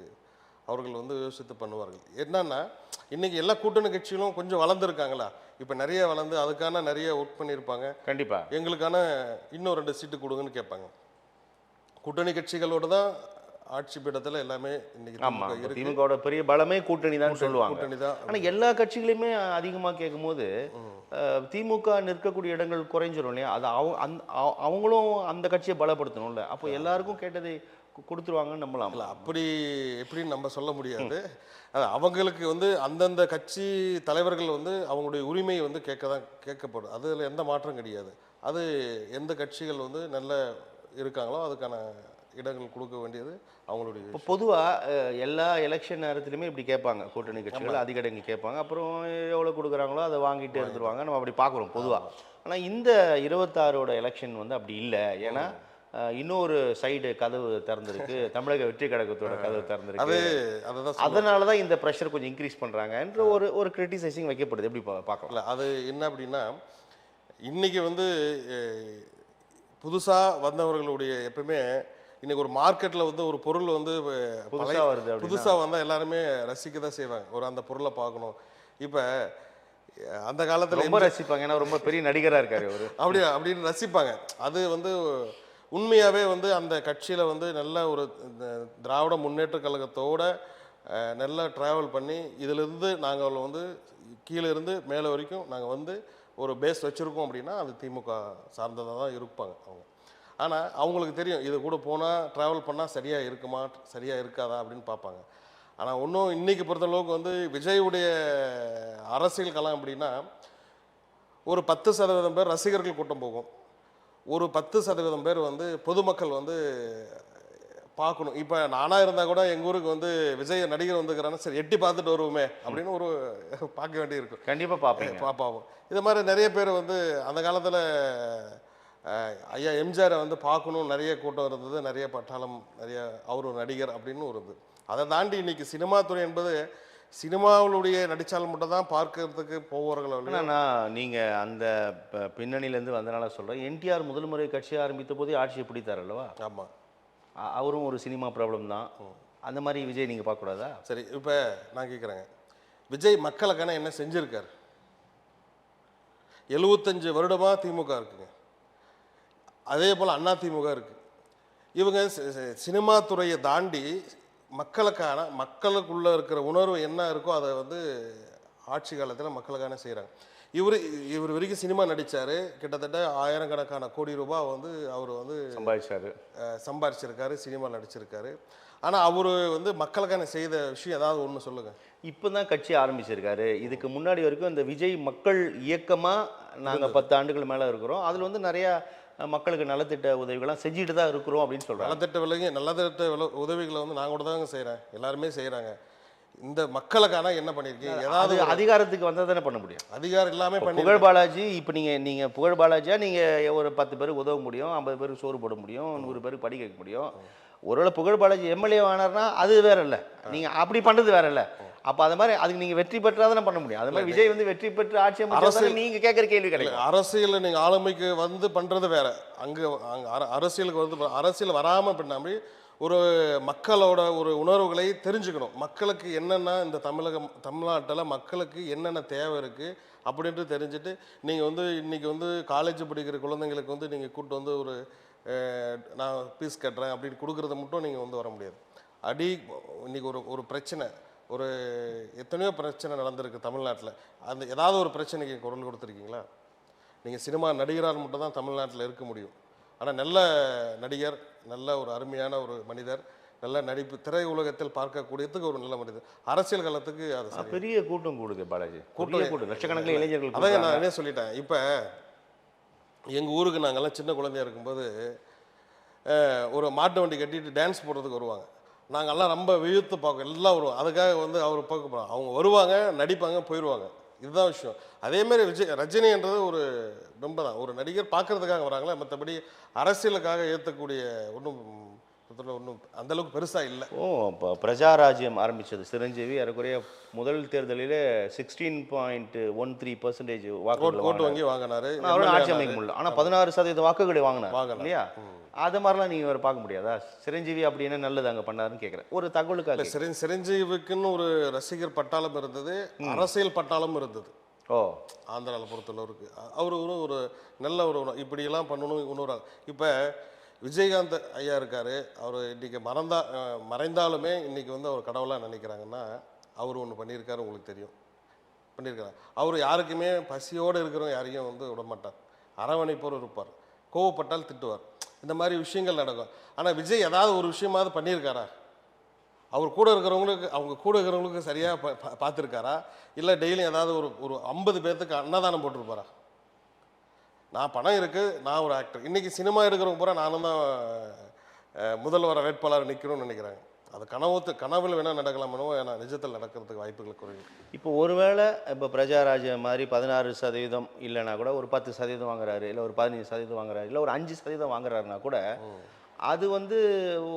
அவர்கள் வந்து யோசித்து பண்ணுவார்கள். என்னன்னா இன்றைக்கி எல்லா கூட்டணி கட்சிகளும் கொஞ்சம் வளர்ந்துருக்காங்களா, இப்போ நிறைய வளர்ந்து அதுக்கான நிறைய ஒர்க் பண்ணியிருப்பாங்க. கண்டிப்பாக எங்களுக்கான இன்னும் 2 சீட்டு கொடுங்கன்னு கேட்பாங்க. கூட்டணி கட்சிகளோடு தான் ஆட்சி பீடத்தில் எல்லாமே இன்னைக்கு திமுகவோட பெரிய பலமே கூட்டணி தான் சொல்லுவாங்க. கூட்டணி தான். ஆனால் எல்லா கட்சிகளையுமே அதிகமாக கேட்கும்போது திமுக நிற்கக்கூடிய இடங்கள் குறைஞ்சிரும் இல்லையா, அது அவங்களும் அந்த கட்சியை பலப்படுத்தணும்ல, அப்போ எல்லாருக்கும் கேட்டதை கொடுத்துருவாங்கன்னு நம்பலாம். இல்லை, அப்படி எப்படின்னு நம்ம சொல்ல முடியாது. அவங்களுக்கு வந்து அந்தந்த கட்சி தலைவர்கள் வந்து அவங்களுடைய உரிமையை வந்து கேட்கப்படும், அதில் எந்த மாற்றம் கிடையாது. அது எந்த கட்சிகள் வந்து நல்ல இருக்காங்களோ அதுக்கான இடங்கள் கொடுக்க வேண்டியது அவங்களுடைய. இப்போ பொதுவாக எல்லா எலெக்ஷன் நேரத்துலையுமே இப்படி கேட்பாங்க, கூட்டணி கட்சிகள் அதிக இடங்கள் கேட்பாங்க, அப்புறம் எவ்வளோ கொடுக்குறாங்களோ அதை வாங்கிட்டு எடுத்துருவாங்க, நம்ம அப்படி பார்க்குறோம் பொதுவாக. ஆனால் இந்த 26ஓட எலெக்ஷன் வந்து அப்படி இல்லை. ஏன்னா இன்னொரு சைடு கதவு திறந்திருக்கு, தமிழக வெற்றி கழகத்தோட கதவு திறந்திருக்கு, அதனால தான் இந்த ப்ரெஷர் கொஞ்சம் இன்க்ரீஸ் பண்ணுறாங்க என்ற ஒரு கிரிட்டிசைசிங் வைக்கப்படுது. எப்படி பார்க்கலாம்? அது என்ன அப்படின்னா, இன்னைக்கு வந்து புதுசாக வந்தவர்களுடைய எப்பவுமே இன்னைக்கு ஒரு மார்க்கெட்டில் வந்து ஒரு பொருள் வந்து புதுசாக வந்தால் எல்லாருமே ரசிக்க தான் செய்வாங்க, ஒரு அந்த பொருளை பார்க்கணும். இப்போ அந்த காலத்தில் ரொம்ப ரசிப்பாங்க, ஏன்னா ரொம்ப பெரிய நடிகராக இருக்காரு அவர், அப்படின்னு ரசிப்பாங்க. அது வந்து உண்மையாகவே வந்து அந்த கட்சியில் வந்து நல்ல ஒரு திராவிட முன்னேற்ற கழகத்தோட நல்லா ட்ராவல் பண்ணி இதிலிருந்து நாங்கள் வந்து கீழே இருந்து மேலே வரைக்கும் நாங்கள் வந்து ஒரு பேஸ் வச்சுருக்கோம் அப்படின்னா அது திமுக சார்ந்ததாக தான் இருப்பாங்க அவங்க. ஆனால் அவங்களுக்கு தெரியும் இது கூட போனால் ட்ராவல் பண்ணால் சரியாக இருக்குமா சரியாக இருக்காதா அப்படின்னு பார்ப்பாங்க. ஆனால் இன்னும் இன்றைக்கி பொறுத்தளவுக்கு வந்து விஜயுடைய அரசியல் களம் அப்படின்னா ஒரு 10% பேர் ரசிகர்கள் கூட்டம் போகும், ஒரு 10% பேர் வந்து பொதுமக்கள் வந்து பார்க்கணும். இப்போ நானாக இருந்தால் கூட எங்கள் ஊருக்கு வந்து விஜய் நடிகர் வந்துக்கிறான்னு சரி எட்டி பார்த்துட்டு வருவோமே அப்படின்னு ஒரு பார்க்க வேண்டி இருக்கும். கண்டிப்பாக பார்ப்போம். இது மாதிரி நிறைய பேர் வந்து அந்த காலத்தில் ஐயா எம்ஜிஆரை வந்து பார்க்கணும், நிறைய கூட்டம் இருந்தது, நிறைய பட்டாளம், நிறைய அவர் ஒரு நடிகர் அப்படின்னு இருந்தது. அதை தாண்டி இன்னைக்கு சினிமா துறை என்பது சினிமாவுடைய நடித்தால் மட்டும் தான் பார்க்கறதுக்கு போவார்கள். ஆனால் நீங்கள் அந்த பின்னணியிலேருந்து வந்தனால சொல்கிறேன், என்டிஆர் முதல் முறை கட்சி ஆரம்பித்த போதே ஆட்சியை பிடித்தார் அல்லவா? ஆமாம், அவரும் ஒரு சினிமா ப்ராப்ளம் தான். அந்த மாதிரி விஜய் நீங்கள் பார்க்கக்கூடாதா? சரி, இப்போ நான் கேட்குறேங்க, விஜய் மக்களுக்கான என்ன செஞ்சுருக்கார்? 75 வருடமாக திமுக இருக்குங்க, அதே போல் அண்ணா திமுக இருக்குது. இவங்க சினிமா துறையை தாண்டி மக்களுக்குள்ளே இருக்கிற உணர்வு என்ன இருக்கோ அதை வந்து ஆட்சி காலத்தில் மக்களுக்கான செய்கிறாங்க. இவர் வரைக்கும் சினிமா நடித்தார், கிட்டத்தட்ட 1000கணக்கான கோடி ரூபாய் வந்து அவர் வந்து சம்பாதிச்சிருக்காரு, சினிமா நடிச்சிருக்காரு. ஆனால் அவர் வந்து மக்களுக்கான செய்த விஷயம் ஏதாவது ஒன்று சொல்லுங்கள். இப்போ தான் கட்சி ஆரம்பிச்சிருக்காரு. இதுக்கு முன்னாடி வரைக்கும் இந்த விஜய் மக்கள் இயக்கமாக நாங்கள் 10 ஆண்டுகள் மேலே இருக்கிறோம். அதில் வந்து நிறையா மக்களுக்கு நலத்திட்ட உதவிகள்லாம் செஞ்சுட்டு தான் இருக்கிறோம் அப்படின்னு சொல்கிறாங்க. நலத்திட்ட உதவிகளை வந்து நாங்கள் கூட தாங்க செய்கிறேன், எல்லாருமே செய்கிறாங்க. இந்த மக்களுக்கான என்ன பண்ணியிருக்கீங்க? ஏதாவது அதிகாரத்துக்கு வந்தால் தானே பண்ண முடியும். அதிகாரம் இல்லாமல் புகழ் பாலாஜி இப்போ நீங்கள் புகழ் பாலாஜியா நீங்கள் ஒரு 10 பேருக்கு உதவ முடியும், 50 பேருக்கு சோறு போட முடியும், 100 பேருக்கு படிக்க வைக்க முடியும். ஒருவேளை புகழ் பாலாஜி எம்எல்ஏ ஆனார்னா அது வேற இல்லை, நீங்கள் அப்படி பண்ணுறது வேற இல்லை. அப்போ அது மாதிரி அதுக்கு நீங்கள் வெற்றி பெற்றாதானே பண்ண முடியும். அது மாதிரி விஜய் வந்து வெற்றி பெற்று ஆட்சி அமைச்சர் நீங்கள் கேட்குற கேள்வி கிடையாது. அரசியலில் நீங்கள் ஆளுமைக்கு வந்து பண்ணுறது வேற, அங்கே அரசியலுக்கு வந்து அரசியல் வராமல் பண்ணாமல் ஒரு மக்களோட ஒரு உணர்வுகளை தெரிஞ்சுக்கணும். மக்களுக்கு என்னென்ன இந்த தமிழ்நாட்டில் மக்களுக்கு என்னென்ன தேவை இருக்குது அப்படின்ட்டு தெரிஞ்சுட்டு நீங்கள் வந்து இன்றைக்கி வந்து காலேஜ் படிக்கிற குழந்தைங்களுக்கு வந்து நீங்கள் கூப்பிட்டு வந்து ஒரு நான் ஃபீஸ் கட்டுறேன் அப்படின்னு கொடுக்குறத மட்டும் நீங்கள் வந்து வர முடியாது. இன்றைக்கி ஒரு பிரச்சனை, ஒரு எத்தனையோ பிரச்சனை நடந்திருக்கு தமிழ்நாட்டில். அந்த ஏதாவது ஒரு பிரச்சனைக்கு குரல் கொடுத்துருக்கீங்களா? நீங்கள் சினிமா நடிகரால் மட்டும் தான் தமிழ்நாட்டில் இருக்க முடியும். ஆனால் நல்ல நடிகர், நல்ல ஒரு அருமையான ஒரு மனிதர், நல்ல நடிப்பு, திரை உலகத்தில் பார்க்கக்கூடியதுக்கு ஒரு நல்ல மனிதர், அரசியல் காலத்துக்கு அது பெரிய கூட்டம் கூடுது பாலாஜி, கூட்டம் லட்சக்கணக்கில் இளைஞர்கள். அதான் நான் என்ன சொல்லிட்டேன். இப்போ எங்கள் ஊருக்கு நாங்கள்லாம் சின்ன குழந்தையா இருக்கும்போது ஒரு மாட்டு வண்டி கட்டிட்டு டான்ஸ் போடுறதுக்கு வருவாங்க. நாங்கள்லாம் ரொம்ப விழுத்து பார்க்க எல்லாம் வருவோம். அதுக்காக வந்து அவர் பார்க்க போகிறோம், அவங்க வருவாங்க, நடிப்பாங்க, போயிடுவாங்க. இதுதான் விஷயம். அதேமாரி ரஜினின்றது ஒரு ரொம்ப தான் ஒரு நடிகர் பார்க்கறதுக்காக வராங்களே, மற்றபடி அரசியலுக்காக ஏற்றக்கூடிய ஒன்றும் அந்தளவுக்கு பெருசாக இல்லை. இப்போ பிரஜாராஜ்யம் ஆரம்பித்தது சிரஞ்சீவி ஏறக்குறைய முதல் தேர்தலில் 16.13% ஓட்டு வாங்கி வாங்கினாரு. ஆட்சி அமைக்க முடியல, ஆனால் 16% வாக்குகளை வாங்கினார் இல்லையா? அது மாதிரிலாம் நீங்கள் வேறு பார்க்க முடியாதா? சிரஞ்சீவி அப்படி என்ன நல்லது அங்கே பண்ணாருன்னு கேட்குறேன் ஒரு தகவலுக்காக. சிரஞ்சீவிக்குன்னு ஒரு ரசிகர் பட்டாளம் இருந்தது, அரசியல் பட்டாளம் இருந்தது. ஆந்திராவில் பொறுத்தளவுக்கு அவர் ஒரு நல்ல ஒரு இப்படியெல்லாம் பண்ணணும். இன்னொரு இப்போ விஜயகாந்த் ஐயா இருக்கார், அவர் இன்றைக்கி மறைந்தாலுமே இன்றைக்கி வந்து அவர் கடவுளாக நினைக்கிறாங்கன்னா அவர் ஒன்று பண்ணியிருக்காரு, உங்களுக்கு தெரியும், பண்ணியிருக்காரு. அவர் யாருக்குமே பசியோடு இருக்கிறவங்க யாரையும் வந்து விட மாட்டார், அரவணைப்போடு இருப்பார், கோவப்பட்டால் திட்டுவார், இந்த மாதிரி விஷயங்கள் நடக்கும். ஆனால் விஜய் ஏதாவது ஒரு விஷயமாவது பண்ணியிருக்காரா? அவர் கூட இருக்கிறவங்களுக்கு, அவங்க கூட இருக்கிறவங்களுக்கு சரியாக பார்த்துருக்காரா? இல்லை டெய்லியும் ஏதாவது ஒரு 50 பேர்த்துக்கு அன்னதானம் போட்டிருப்பாரா? நான் பணம் இருக்குது, நான் ஒரு ஆக்டர், இன்றைக்கி சினிமா எடுக்கிறவங்க பூரா நானும் தான் முதல்வர வேட்பாளர் நிற்கணும்னு நினைக்கிறாங்க. அது கனவில் வேணால் நடக்கலாமோ, ஏன்னா நிஜத்தில் நடக்கிறதுக்கு வாய்ப்புகள் குறைவு. இப்போ ஒருவேளை இப்போ பிரஜாராஜ்யம் மாதிரி 16% இல்லைனா கூட ஒரு 10% வாங்குறாரு, இல்லை ஒரு 15% வாங்குறாரு, இல்லை ஒரு 5% வாங்குறாருனா கூட அது வந்து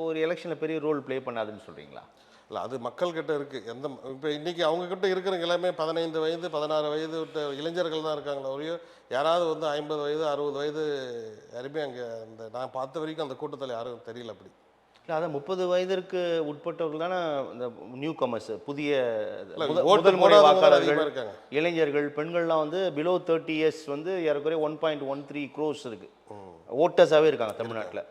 ஒரு எலெக்ஷனில் பெரிய ரோல் ப்ளே பண்ணாதுன்னு சொல்கிறீங்களா? இல்லை, அது மக்கள்கிட்ட இருக்குது. இப்போ இன்றைக்கி அவங்கக்கிட்ட இருக்கிறவங்க எல்லாமே 15 வயது 16 வயது விட்ட இளைஞர்கள் தான் இருக்காங்களோ ஒரே. யாராவது வந்து 50 வயது 60 வயது யாருமே அங்கே நான் பார்த்த வரைக்கும் அந்த கூட்டத்தில் யாரும் தெரியல. அப்படி இல்லை, அதான் 30 வயதிற்கு உட்பட்டவர்கள் தானே இந்த நியூ கமர்ஸ், புதிய முதல் முறை வாக்காளர்கள் இருக்காங்க. இளைஞர்கள், பெண்கள்லாம் வந்து பிலோ 30 இயர்ஸ் வந்து ஏறக்குறைய 1.13 crores இருக்குது, ஓட்டர்ஸாகவே இருக்காங்க தமிழ்நாட்டில்.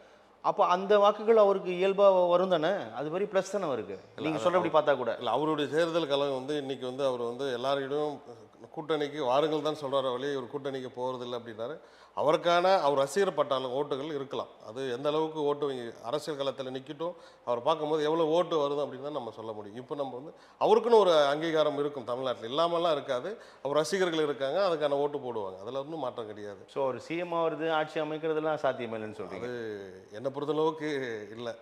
அப்போ அந்த வாக்குகள் அவருக்கு இயல்பாக வரும் தானே, அது மாதிரி ப்ளஸ் தானே அவருக்கு, நீங்கள் சொல்கிறபடி பார்த்தா கூட. இல்லை, அவருடைய தேர்தல் கழகம் வந்து இன்றைக்கி வந்து அவர் வந்து எல்லாரிடம் கூட்டணிக்கு வாருங்கள் தான் சொல்கிறார வழி, ஒரு கூட்டணிக்கு போகிறதில்லை அப்படின்னாரு. அவர் ரசிகர் பட்டாலும் ஓட்டுகள் இருக்கலாம், அது எந்த அளவுக்கு ஓட்டு அரசியல் களத்தில் நிற்கட்டும், அவர் பார்க்கும்போது எவ்வளோ ஓட்டு வருது அப்படின்னு தான் நம்ம சொல்ல முடியும். இப்போ நம்ம வந்து அவருக்குன்னு ஒரு அங்கீகாரம் இருக்கும் தமிழ்நாட்டில், இல்லாமலாம் இருக்காது. அவர் ரசிகர்கள் இருக்காங்க, அதுக்கான ஓட்டு போடுவாங்க, அதில் ஒன்றும் மாற்றம் கிடையாது. ஸோ ஒரு சிஎம் ஆகிறது, ஆட்சி அமைக்கிறதுலாம் சாத்தியமில்லைன்னு சொல்கிறீங்க? அது என்னை பொறுத்தளவுக்கு இல்லை.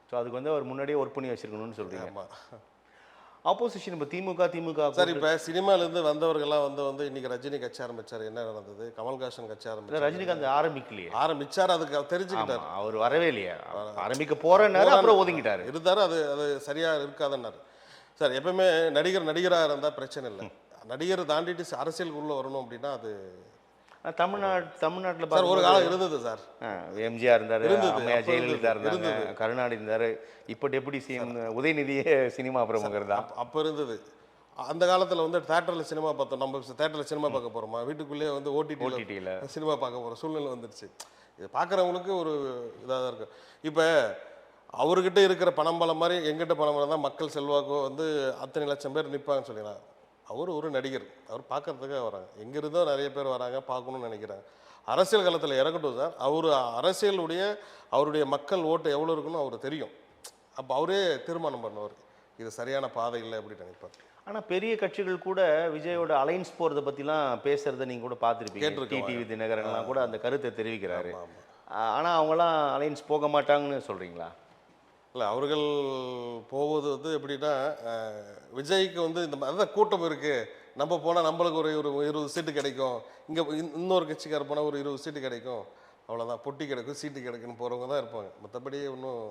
ஸோ அதுக்கு வந்து அவர் முன்னாடியே ஒர்க் பண்ணி வச்சுருக்கணும்னு சொல்கிறீங்க. ஆமாம். ஆப்போசிஷன் இப்போ திமுக சார், இப்போ சினிமாலேருந்து வந்தவர்கள்லாம் வந்து இன்னைக்கு ரஜினி கட்சி ஆரம்பிச்சார், என்ன நடந்தது? கமல்ஹாசன் கட்சி ஆரம்பிச்சார், ரஜினிகாந்த் ஆரம்பிக்கலையே, ஆரம்பிச்சார், அதுக்கு தெரிஞ்சுக்கிட்டார், அவர் வரவே இல்லையா, ஆரம்பிக்க போறேன்னாரு, அப்புறம் ஒதுங்கிட்டாரு, இருந்தாரு, அது சரியா இருக்காதுன்னாரு. சார் எப்பவுமே நடிகராக இருந்தால் பிரச்சனை இல்லை. நடிகர் தாண்டிட்டு அரசியலுக்குள்ளே வரணும் அப்படின்னா அது தமிழ்நாட்டில் சார் ஒரு காலம் இருந்தது சார். எம்ஜிஆர் இருந்தார், இருந்தது, அம்மையா அப்போ ஜெயலலிதா இருந்தாங்க, இருந்தது. கருணாநிதி இருந்தார், இப்போ டெபுட்டி சிஎம் உதயநிதியே சினிமா பிரமுகர் தான். அப்போ இருந்தது. அந்த காலத்தில் வந்து தேட்டரில் சினிமா பார்த்தோம். நம்ம தேட்டரில் சினிமா பார்க்க போகிறோமா, வீட்டுக்குள்ளேயே வந்து ஓடிடியில் சினிமா பார்க்க போகிற சூழ்நிலை வந்துருச்சு. இது பார்க்குறவங்களுக்கு ஒரு இதாக தான் இருக்குது. இப்போ அவர்கிட்ட இருக்கிற பணம்பலம் மாதிரி எங்கிட்ட பணம்பலம் தான் மக்கள் செல்வாக்கோ வந்து அத்தனை லட்சம் பேர் நிற்பாங்கன்னு சொல்லிடலாம். அவர் ஒரு நடிகர், அவர் பார்க்கறதுக்காக வராங்க. எங்கிருந்தோ நிறைய பேர் வராங்க, பார்க்கணும்னு நினைக்கிறாங்க. அரசியல் காலத்தில் இறக்கட்டும் சார். அவருடைய மக்கள் ஓட்டு எவ்வளோ இருக்குன்னு அவருக்கு தெரியும். அப்போ அவரே தீர்மானம் பண்ணுவார், இது சரியான பாதை இல்லை அப்படின்னு நினைப்பார். ஆனால் பெரிய கட்சிகள் கூட விஜயோட அலைன்ஸ் போகிறத பற்றிலாம் பேசுகிறத நீங்கள் கூட பார்த்துருப்பீங்க. டிடிவி தினகரன்லாம் கூட அந்த கருத்தை தெரிவிக்கிறாரு. ஆனால் அவங்களாம் அலைன்ஸ் போக மாட்டாங்கன்னு சொல்கிறீங்களா? இல்லை, அவர்கள் போவது வந்து எப்படின்னா, விஜய்க்கு வந்து இந்த மாதிரி கூட்டம் இருக்குது, நம்ம போனால் நம்மளுக்கு ஒரு 20 சீட்டு கிடைக்கும், இங்கே இன்னொரு கட்சிக்கார போனால் ஒரு 20 சீட்டு கிடைக்கும், அவ்வளோதான், பொட்டி கிடைக்கும், சீட்டு கிடைக்குன்னு போகிறவங்க தான் இருப்பாங்க. மற்றபடி ஒன்றும்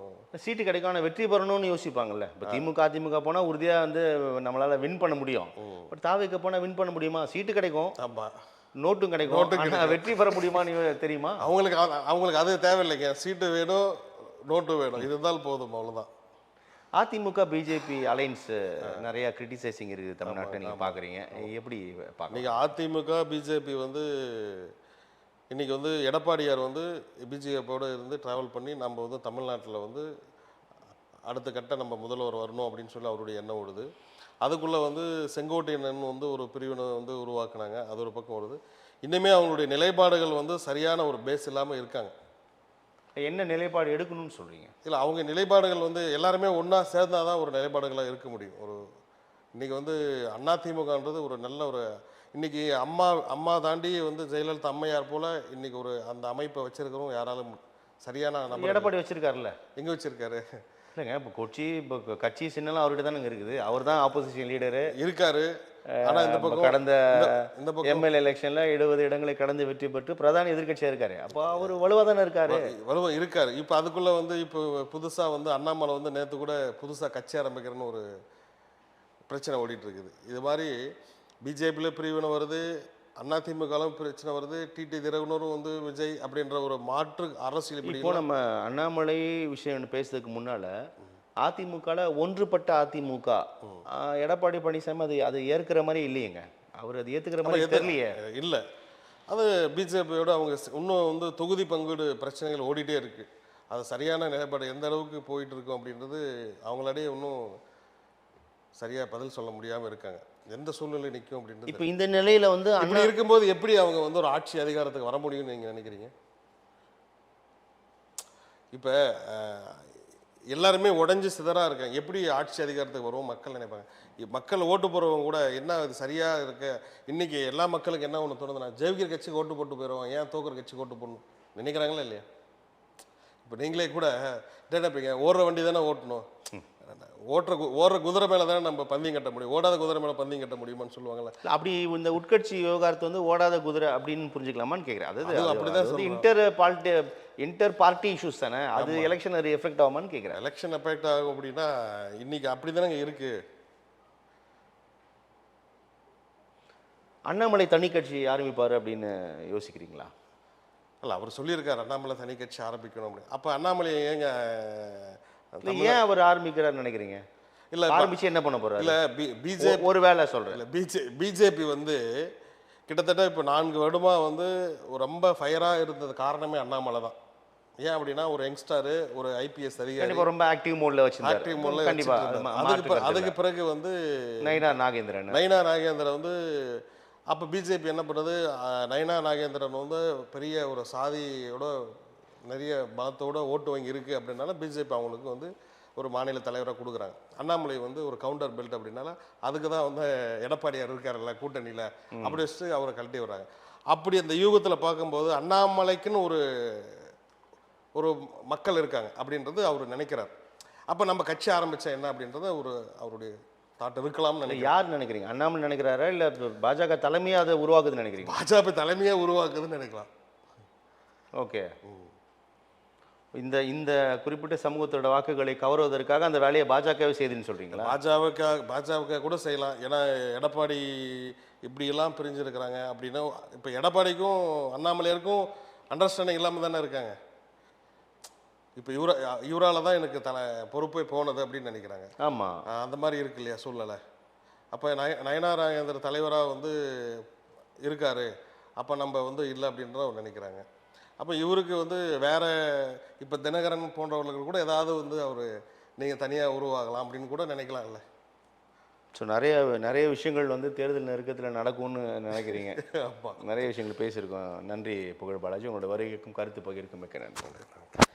சீட்டு கிடைக்கும், ஆனால் வெற்றி பெறணும்னு யோசிப்பாங்கல்ல. இப்போ அதிமுக போனால் உறுதியாக வந்து நம்மளால் வின் பண்ண முடியும். பட் தாவேக்கு போனால் வின் பண்ண முடியுமா? சீட்டு கிடைக்கும், ஆமாம், நோட்டும் கிடைக்கும், வெற்றி பெற முடியுமான்னு தெரியுமா? அவங்களுக்கு அது தேவையில்லைங்க. சீட்டு வேணும், நோட்டு வேணும், இதுதான் போதும், அவ்வளோதான். அதிமுக பிஜேபி அலைன்ஸ் நிறைய கிரிட்டிசைசிங் இருக்குது தமிழ்நாட்டை, நீங்கள் பார்க்குறீங்க, எப்படி பார்க்க? நீங்கள் அதிமுக பிஜேபி வந்து இன்றைக்கி வந்து எடப்பாடியார் வந்து பிஜேபியோடு இருந்து ட்ராவல் பண்ணி நம்ம வந்து தமிழ்நாட்டில் வந்து அடுத்த கட்ட நம்ம முதல்வர் வரணும் அப்படின்னு சொல்லி அவருடைய எண்ணம் ஓடுது. அதுக்குள்ளே வந்து செங்கோட்டையன் வந்து ஒரு பிரிவினை வந்து உருவாக்குனாங்க, அது ஒரு பக்கம் வருது. இன்னுமே அவங்களுடைய நிலைப்பாடுகள் வந்து சரியான ஒரு பேஸ் இல்லாமல் இருக்காங்க. என்ன நிலைப்பாடு எடுக்கணும்னு சொல்கிறீங்க? இல்லை, அவங்க நிலைப்பாடுகள் வந்து எல்லாருமே ஒன்றா சேர்ந்தால் தான் ஒரு நிலைப்பாடுகளாக இருக்க முடியும். இன்றைக்கி வந்து அதிமுகன்றது ஒரு நல்ல ஒரு இன்றைக்கி அம்மா தாண்டி வந்து ஜெயலலிதா அம்மையார் போல் இன்றைக்கி ஒரு அந்த அமைப்பை வச்சிருக்கிறோம். யாராலும் சரியான நம்ம எடப்பாடி வச்சிருக்காருல்ல, எங்கே வச்சிருக்காரு? இல்லைங்க, இப்போ கட்சி சின்னலாம் அவர்கிட்ட தானே இருக்குது. அவர் தான் ஆப்போசிஷன் லீடரு இருக்காரு. ஆனால் இந்த பக்கம் கடந்த எம்எல்ஏ எலெக்ஷன்ல 70 இடங்களை கடந்து வெற்றி பெற்று பிரதான எதிர்கட்சியாக இருக்காரு. அப்போ அவர் வலுவாக தானே இருக்காரு. இப்போ அதுக்குள்ளே வந்து இப்போ புதுசாக வந்து அண்ணாமலை வந்து நேற்று கூட புதுசாக கட்சி ஆரம்பிக்கிறேன்னு ஒரு பிரச்சனை ஓடிட்டு இருக்குது. இது மாதிரி பிஜேபியில் பிரிவினை வருது, அதிமுகவும் பிரச்சனை வருது, டிடி தினகரனும் வந்து விஜய் அப்படின்ற ஒரு மாற்று அரசியல். இப்போ நம்ம அண்ணாமலை விஷயம் பேசுறதுக்கு முன்னால அதிமுகல ஒன்றுபட்ட அதிமுக எடப்பாடி பழனிசாமி அது ஏற்கிற மாதிரி இல்லையேங்க. அவர் அது ஏற்றுக்கிற மாதிரி தெரியலையே. இல்லை, அது பிஜேபியோட அவங்க இன்னும் வந்து தொகுதி பங்கீடு பிரச்சனைகள் ஓடிட்டே இருக்கு. அது சரியான நிலைப்பாடு எந்த அளவுக்கு போயிட்டு இருக்கும் அப்படின்றது அவங்களாலேயே இன்னும் சரியாக பதில் சொல்ல முடியாமல் இருக்காங்க. எந்த சூழ்நிலை நிற்கும் அப்படின்றது. இப்போ இந்த நிலையில் வந்து அப்படி இருக்கும்போது எப்படி அவங்க வந்து ஒரு ஆட்சி அதிகாரத்துக்கு வர முடியும்னு நீங்கள் நினைக்கிறீங்க? இப்போ எல்லாருமே உடஞ்சி சிதறாக இருக்காங்க. எப்படி ஆட்சி அதிகாரத்துக்கு வருவோம் மக்கள் நினைப்பாங்க. மக்கள் ஓட்டு போகிறவங்க கூட என்ன இது சரியாக இருக்க. இன்றைக்கி எல்லா மக்களுக்கு என்ன ஒன்று தோணுதுன்னா, ஜெயிக்கிற கட்சிக்கு ஓட்டு போட்டு போயிடுவோம், ஏன் தோக்குற கட்சிக்கு ஓட்டு போடணும் நினைக்கிறாங்களா இல்லையா? இப்போ நீங்களே கூட நினைப்பீங்க, ஓடுற வண்டி தானே ஓட்டணும், ஓடுற குதிரை மேலே தானே நம்ம பந்தயம் கட்ட முடியும், ஓடாத குதிரை மேலே பந்தயம் கட்ட முடியுமான்னு சொல்லுவாங்கல்ல. அப்படி இந்த உட்கட்சி விவகாரத்தை வந்து ஓடாத குதிரை அப்படின்னு புரிஞ்சுக்கலாமான்னு கேட்குறேன். அதாவது அப்படிதான் இன்டர் பார்ட்டி இஷ்யூஸ் தானே, அது எலெக்ஷன் எஃபெக்ட் ஆகுமான்னு கேட்குறேன். எலெக்ஷன் எஃபெக்ட் ஆகும் அப்படின்னா இன்னைக்கு அப்படி தானே இருக்கு. அண்ணாமலை தனி கட்சி ஆரம்பிப்பார் அப்படின்னு யோசிக்கிறீங்களா? இல்லை, அவர் சொல்லியிருக்காரு அண்ணாமலை தனி கட்சி ஆரம்பிக்கணும் அப்படின்னு. அப்போ அண்ணாமலை ஏன் அவர் ஆரம்பிக்கிறார் நினைக்கிறீங்க? இல்லை, ஆரம்பிச்சு என்ன பண்ண போறாரு? இல்லை, பிஜேபி ஒரு வேலை சொல்றேன். இல்லை, பிஜேபி வந்து கிட்டத்தட்ட இப்போ 4 வருடமாக வந்து ரொம்ப ஃபயராக இருந்தது காரணமே அண்ணாமலை தான். ஏன் அப்படின்னா, ஒரு யங்ஸ்டர், ஒரு ஐபிஎஸ் அதிகாரி, ரொம்ப ஆக்டிவ் மோட்ல வச்சிருந்தாரு. ஆக்டிவ் மோட்ல கண்டிப்பா. அதுக்கு பிறகு வந்து நயினா நாகேந்திரன் வந்து அப்போ பிஜேபி என்ன பண்ணுறது, நயினா நாகேந்திரன் வந்து பெரிய ஒரு சாதியோட நிறைய மதத்தோட ஓட்டு வங்கி இருக்குது அப்படின்னால பிஜேபி அவங்களுக்கு வந்து ஒரு மாநில தலைவராக கொடுக்குறாங்க. அண்ணாமலை வந்து ஒரு கவுண்டர் பெல்ட் அப்படின்னால அதுக்கு தான் வந்து எடப்பாடியார் இருக்காருல்ல கூட்டணியில், அப்படி வச்சுட்டு அவரை கழட்டி வர்றாங்க. அப்படி அந்த யூகத்தில் பார்க்கும்போது அண்ணாமலைக்குன்னு ஒரு மக்கள் இருக்காங்க அப்படின்றது அவர் நினைக்கிறார். அப்போ நம்ம கட்சி ஆரம்பித்தா என்ன அப்படின்றத அவருடைய தாட் இருக்கலாம்னு நினைக்கிறேன். யார் நினைக்கிறீங்க? அண்ணாமலை நினைக்கிறாரா இல்லை பாஜக தலைமையாக அதை உருவாக்குதுன்னு நினைக்கிறீங்க? பாஜக தலைமையாக உருவாக்குதுன்னு நினைக்கலாம். ஓகே, இந்த இந்த குறிப்பிட்ட சமூகத்தோட வாக்குகளை கவருவதற்காக அந்த வேலையை பாஜகவே செய்துன்னு சொல்றீங்களா? பாஜக கூட செய்யலாம். ஏன்னா எடப்பாடி இப்படியெல்லாம் பிரிஞ்சிருக்கிறாங்க அப்படின்னா, இப்போ எடப்பாடிக்கும் அண்ணாமலையாருக்கும் அண்டர்ஸ்டாண்டிங் இல்லாமல் தானே இருக்காங்க. இப்போ இவரால் தான் எனக்கு பொறுப்பே போனது அப்படின்னு நினைக்கிறாங்க. ஆமா. அந்த மாதிரி இருக்கு இல்லையா சூழ்நிலை. அப்போ நயனார் நாகேந்திர தலைவராக வந்து இருக்காரு, அப்போ நம்ம வந்து இல்லை அப்படின்ற அவர் நினைக்கிறாங்க. அப்போ இவருக்கு வந்து வேற இப்போ தினகரன் போன்றவர்கள் கூட ஏதாவது வந்து அவர் நீங்கள் தனியாக உருவாகலாம் அப்படின்னு கூட நினைக்கலாம்ல. ஸோ நிறைய விஷயங்கள் வந்து தேர்தல் நெருக்கத்தில் நடக்கும்னு நினைக்கிறீங்க. ஆமாம், நிறைய விஷயங்கள் பேசியிருக்கோம். நன்றி புகழ் பாலாஜி, உங்களோட வருகைக்கும் கருத்து பகிர்க்கும் மிக்க நன்றி.